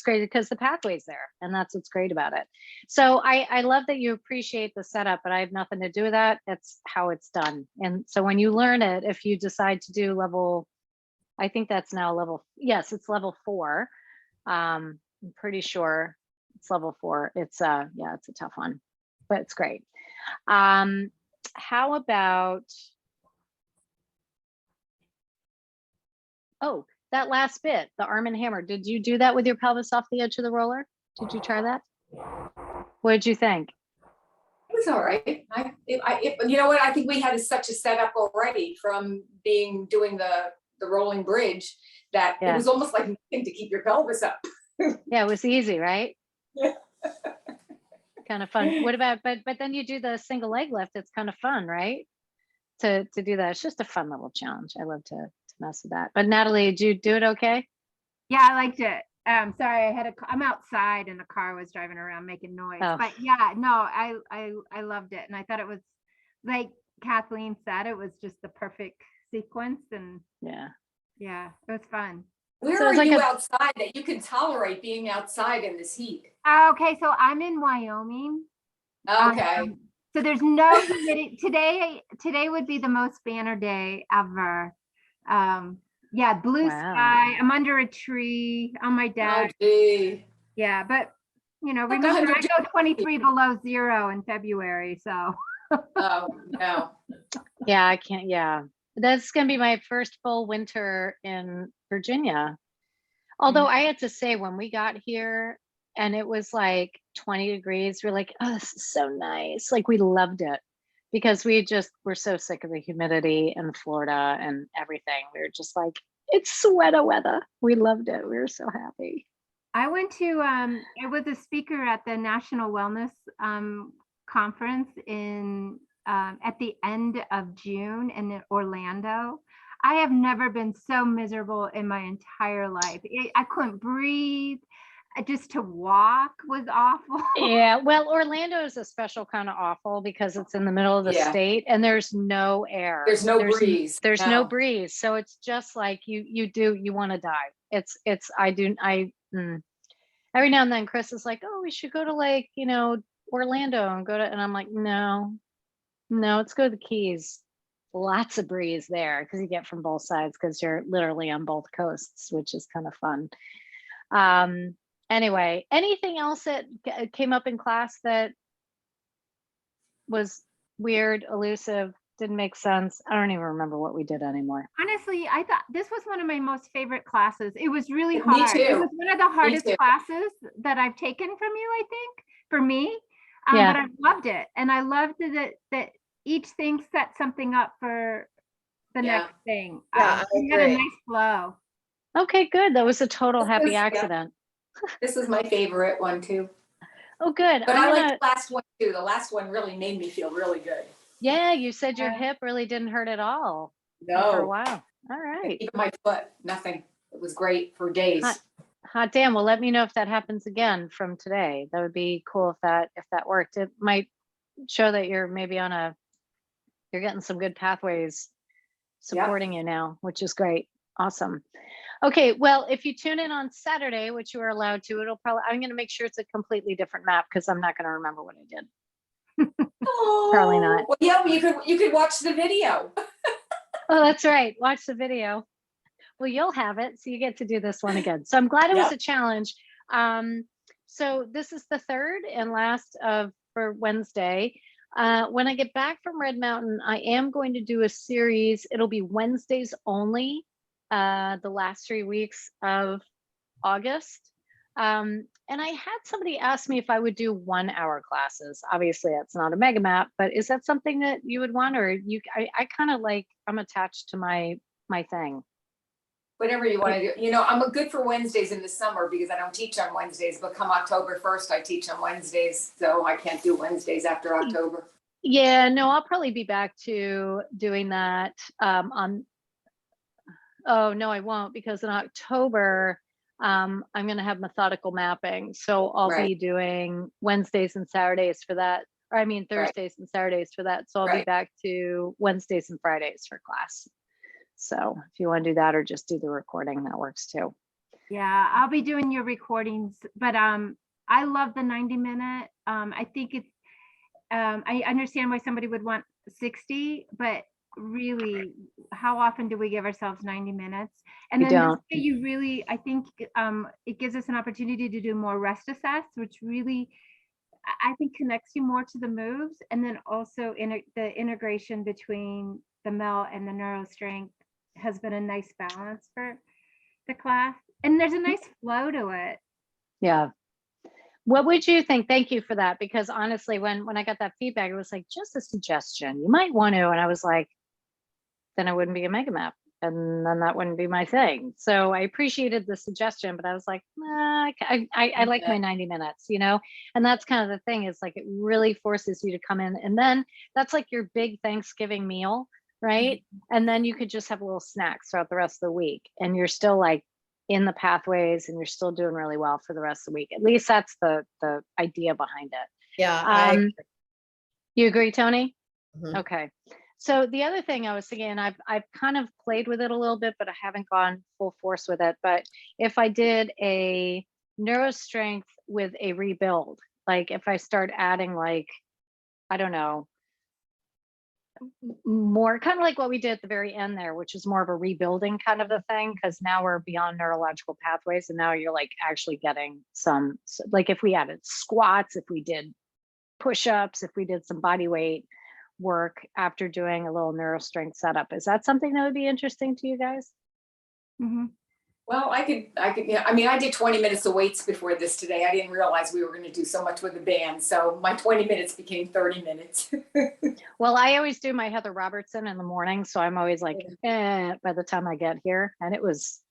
crazy because the pathway's there. And that's what's great about it. So I love that you appreciate the setup, but I have nothing to do with that. That's how it's done. And so when you learn it, if you decide to do level, I think that's now level, yes, it's level 4. I'm pretty sure it's level 4. It's yeah, it's a tough one, but it's great. How about, oh, that last bit, the arm and hammer. Did you do that with your pelvis off the edge of the roller? Did you try that? What did you think? It was all right. You know what? I think we had such a setup already from doing the rolling bridge that it was almost like nothing to keep your pelvis up. Yeah, it was easy, right? Yeah. Kind of fun. What about, but then you do the single leg lift. It's kind of fun, right? To do that. It's just a fun little challenge. I love to mess with that. But Natalie, did you do it okay? Yeah, I liked it. Sorry, I'm outside and the car was driving around making noise. Oh. But yeah, no, I loved it. And I thought it was, like Kathleen said, it was just the perfect sequence. And yeah, it was fun. Where So are it's like you outside that you can tolerate being outside in this heat? Okay, so I'm in Wyoming. Okay. So there's no humidity. Today would be the most banner day ever. Yeah, blue sky. I'm under a tree on my Oh, deck. gee. Yeah, but Like remember 100 I go 23 below zero in February, so. Oh, no. yeah, I can't. Yeah, that's gonna be my first full winter in Virginia. Although I had to say, when we got here and it was like 20 degrees, we're like, oh, this is so nice. Like, we loved it because we're so sick of the humidity in Florida and everything. We were just like, it's sweater weather. We loved it. We were so happy. I went to I was a speaker at the National Wellness conference in at the end of June in Orlando. I have never been so miserable in my entire life. I couldn't breathe. Just to walk was awful. Yeah, well, Orlando is a special kind of awful because it's in the middle of the state and there's no air. There's no breeze. There's no breeze. So it's just like you want to die. Every now and then Chris is like, oh, we should go to like, Orlando and I'm like, no, let's go to the Keys. Lots of breeze there because you get from both sides because you're literally on both coasts, which is kind of fun. Anyway, anything else that came up in class that was weird, elusive, didn't make sense? I don't even remember what we did anymore. Honestly, I thought this was one of my most favorite classes. It was really Me hard. too. It was one of the hardest too. classes that I've taken from you, I think, for me. Yeah. But I loved it. And I loved that each thing set something up for the next thing. Yeah, I We had a agree. nice flow. Okay, good. That was a total This happy was- yeah. accident. This is my favorite one too. Oh, good. But I like the last one too. The last one really made me feel really good. Yeah, you said your Yeah. hip really didn't hurt at all for a No, while. All right. even my foot, nothing. It was great for days. Hot damn. Well, let me know if that happens again from today. That would be cool if that worked. It might show that you're maybe on a you're getting some good pathways supporting you now, which is great. Awesome. Okay, well, if you tune in on Saturday, which you are allowed to, I'm going to make sure it's a completely different map because I'm not going to remember what I did. Probably not. Well, yeah, you could watch the video. Oh, that's right. Watch the video. Well, you'll have it, so you get to do this one again. So I'm glad it was a challenge. So this is the third and last for Wednesday. When I get back from Red Mountain, I am going to do a series. It'll be Wednesdays only, the last 3 weeks of August. And I had somebody ask me if I would do 1 hour classes. Obviously, that's not a mega map, but is that something that you would want, or I kind of like, I'm attached to my thing. Whatever you want to do. You know, I'm good for Wednesdays in the summer because I don't teach on Wednesdays, but come October 1st, I teach on Wednesdays. So I can't do Wednesdays after October. Yeah, no, I'll probably be back to doing that oh, no, I won't, because in October, I'm going to have methodical mapping. So I'll be doing Wednesdays and Saturdays for that. Or I mean, Thursdays and Saturdays for that. So I'll be back to Wednesdays and Fridays for class. So if you want to do that or just do the recording, that works too. Yeah, I'll be doing your recordings, but I love the 90-minute. I think it's I understand why somebody would want 60, but really, how often do we give ourselves 90 minutes? And We then don't. this way you really, I think it gives us an opportunity to do more rest assess, which really I think connects you more to the moves, and then also the integration between the MEL and the neurostrength has been a nice balance for the class, and there's a nice flow to it. Yeah. What would you think? Thank you for that, because honestly, when I got that feedback, it was like, just a suggestion. You might want to, and I was like, then it wouldn't be a mega map, and then that wouldn't be my thing. So I appreciated the suggestion, but I was like, nah, I like my 90 minutes, you know? And that's kind of the thing, is like, it really forces you to come in, and then that's like your big Thanksgiving meal, right? And then you could just have little snacks throughout the rest of the week, and you're still like in the pathways, and you're still doing really well for the rest of the week. At least that's the idea behind it. Yeah. You agree, Tony? Mhm. Okay. So the other thing I was thinking, and I've kind of played with it a little bit, but I haven't gone full force with it. But if I did a neurostrength with a rebuild, like if I start adding, like, I don't know, more kind of like what we did at the very end there, which is more of a rebuilding kind of a thing, because now we're beyond neurological pathways, and now you're like actually getting some, like if we added squats, if we did push-ups, if we did some body weight work after doing a little neurostrength setup, is that something that would be interesting to you guys? Mm-hmm. Well, I could, yeah, I mean, I did 20 minutes of weights before this today. I didn't realize we were going to do so much with the band. So my 20 minutes became 30 minutes. Well, I always do my Heather Robertson in the morning, so I'm always like, by the time I get here. And it was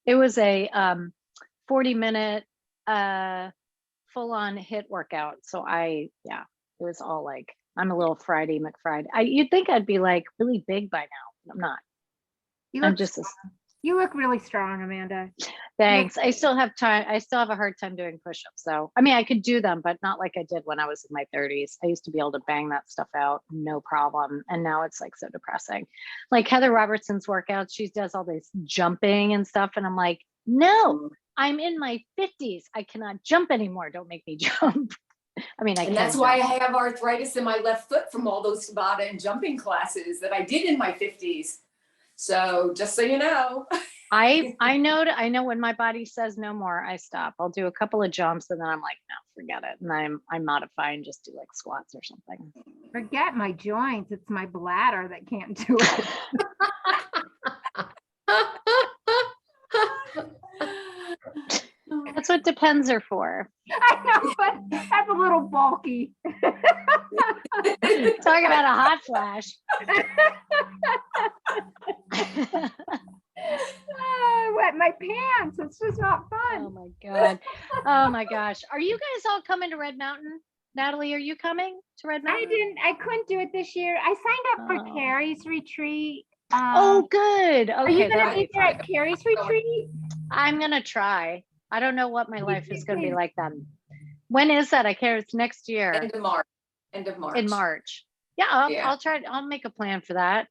a 40-minute full-on HIIT workout. So it was all like, I'm a little Friday McFriday. You'd think I'd be like really big by now, but I'm not. You look really strong, Amanda. Thanks. I still have time. I still have a hard time doing push-ups, though. I mean, I could do them, but not like I did when I was in my 30s. I used to be able to bang that stuff out, no problem. And now it's like so depressing. Like Heather Robertson's workouts, she does all this jumping and stuff. And I'm like, no, I'm in my 50s. I cannot jump anymore. Don't make me jump. I mean, and that's why I have arthritis in my left foot from all those Tabata and jumping classes that I did in my 50s. So just so you know. I know when my body says no more, I stop. I'll do a couple of jumps, and then I'm like, no, forget it. And I'm modify and just do like squats or something. Forget my joints. It's my bladder that can't do it. That's what Depends are for. I know, but that's a little bulky. Talk about a hot flash. Wet my pants. It's just not fun. Oh my God. Oh my gosh. Are you guys all coming to Red Mountain? Natalie, are you coming to Red Mountain? I couldn't do it this year. I signed up for Carrie's retreat. Oh, good. Okay. Are you gonna be there at Carrie's retreat? I'm gonna try. I don't know what my life is gonna be like then. When is that? I care. It's next year. End of March. In March. Yeah, Yeah. I'll make a plan for that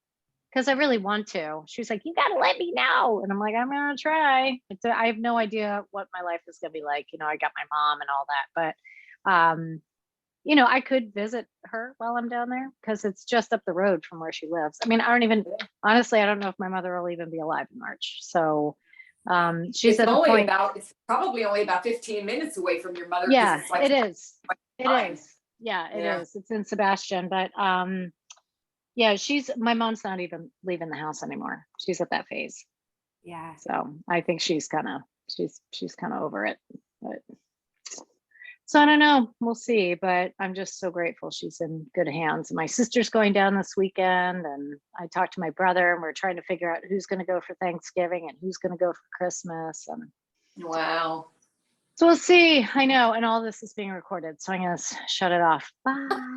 because I really want to. She's like, you gotta let me know. And I'm like, I'm gonna try. I have no idea what my life is gonna be like. I got my mom and all that, but I could visit her while I'm down there because it's just up the road from where she lives. I mean, honestly, I don't know if my mother will even be alive in March. So she's at the point. It's probably only about 15 minutes away from your mother. 'Cause Yeah, it's like it is. It fine. is. Yeah, it Yeah. is. It's in Sebastian, but yeah, my mom's not even leaving the house anymore. She's at that phase. Yeah. So I think she's kind of over it. But so I don't know. We'll see. But I'm just so grateful she's in good hands. My sister's going down this weekend, and I talked to my brother, and we're trying to figure out who's going to go for Thanksgiving and who's going to go for Christmas. And Wow. so we'll see. I know. And all this is being recorded, so I'm gonna shut it off. Bye.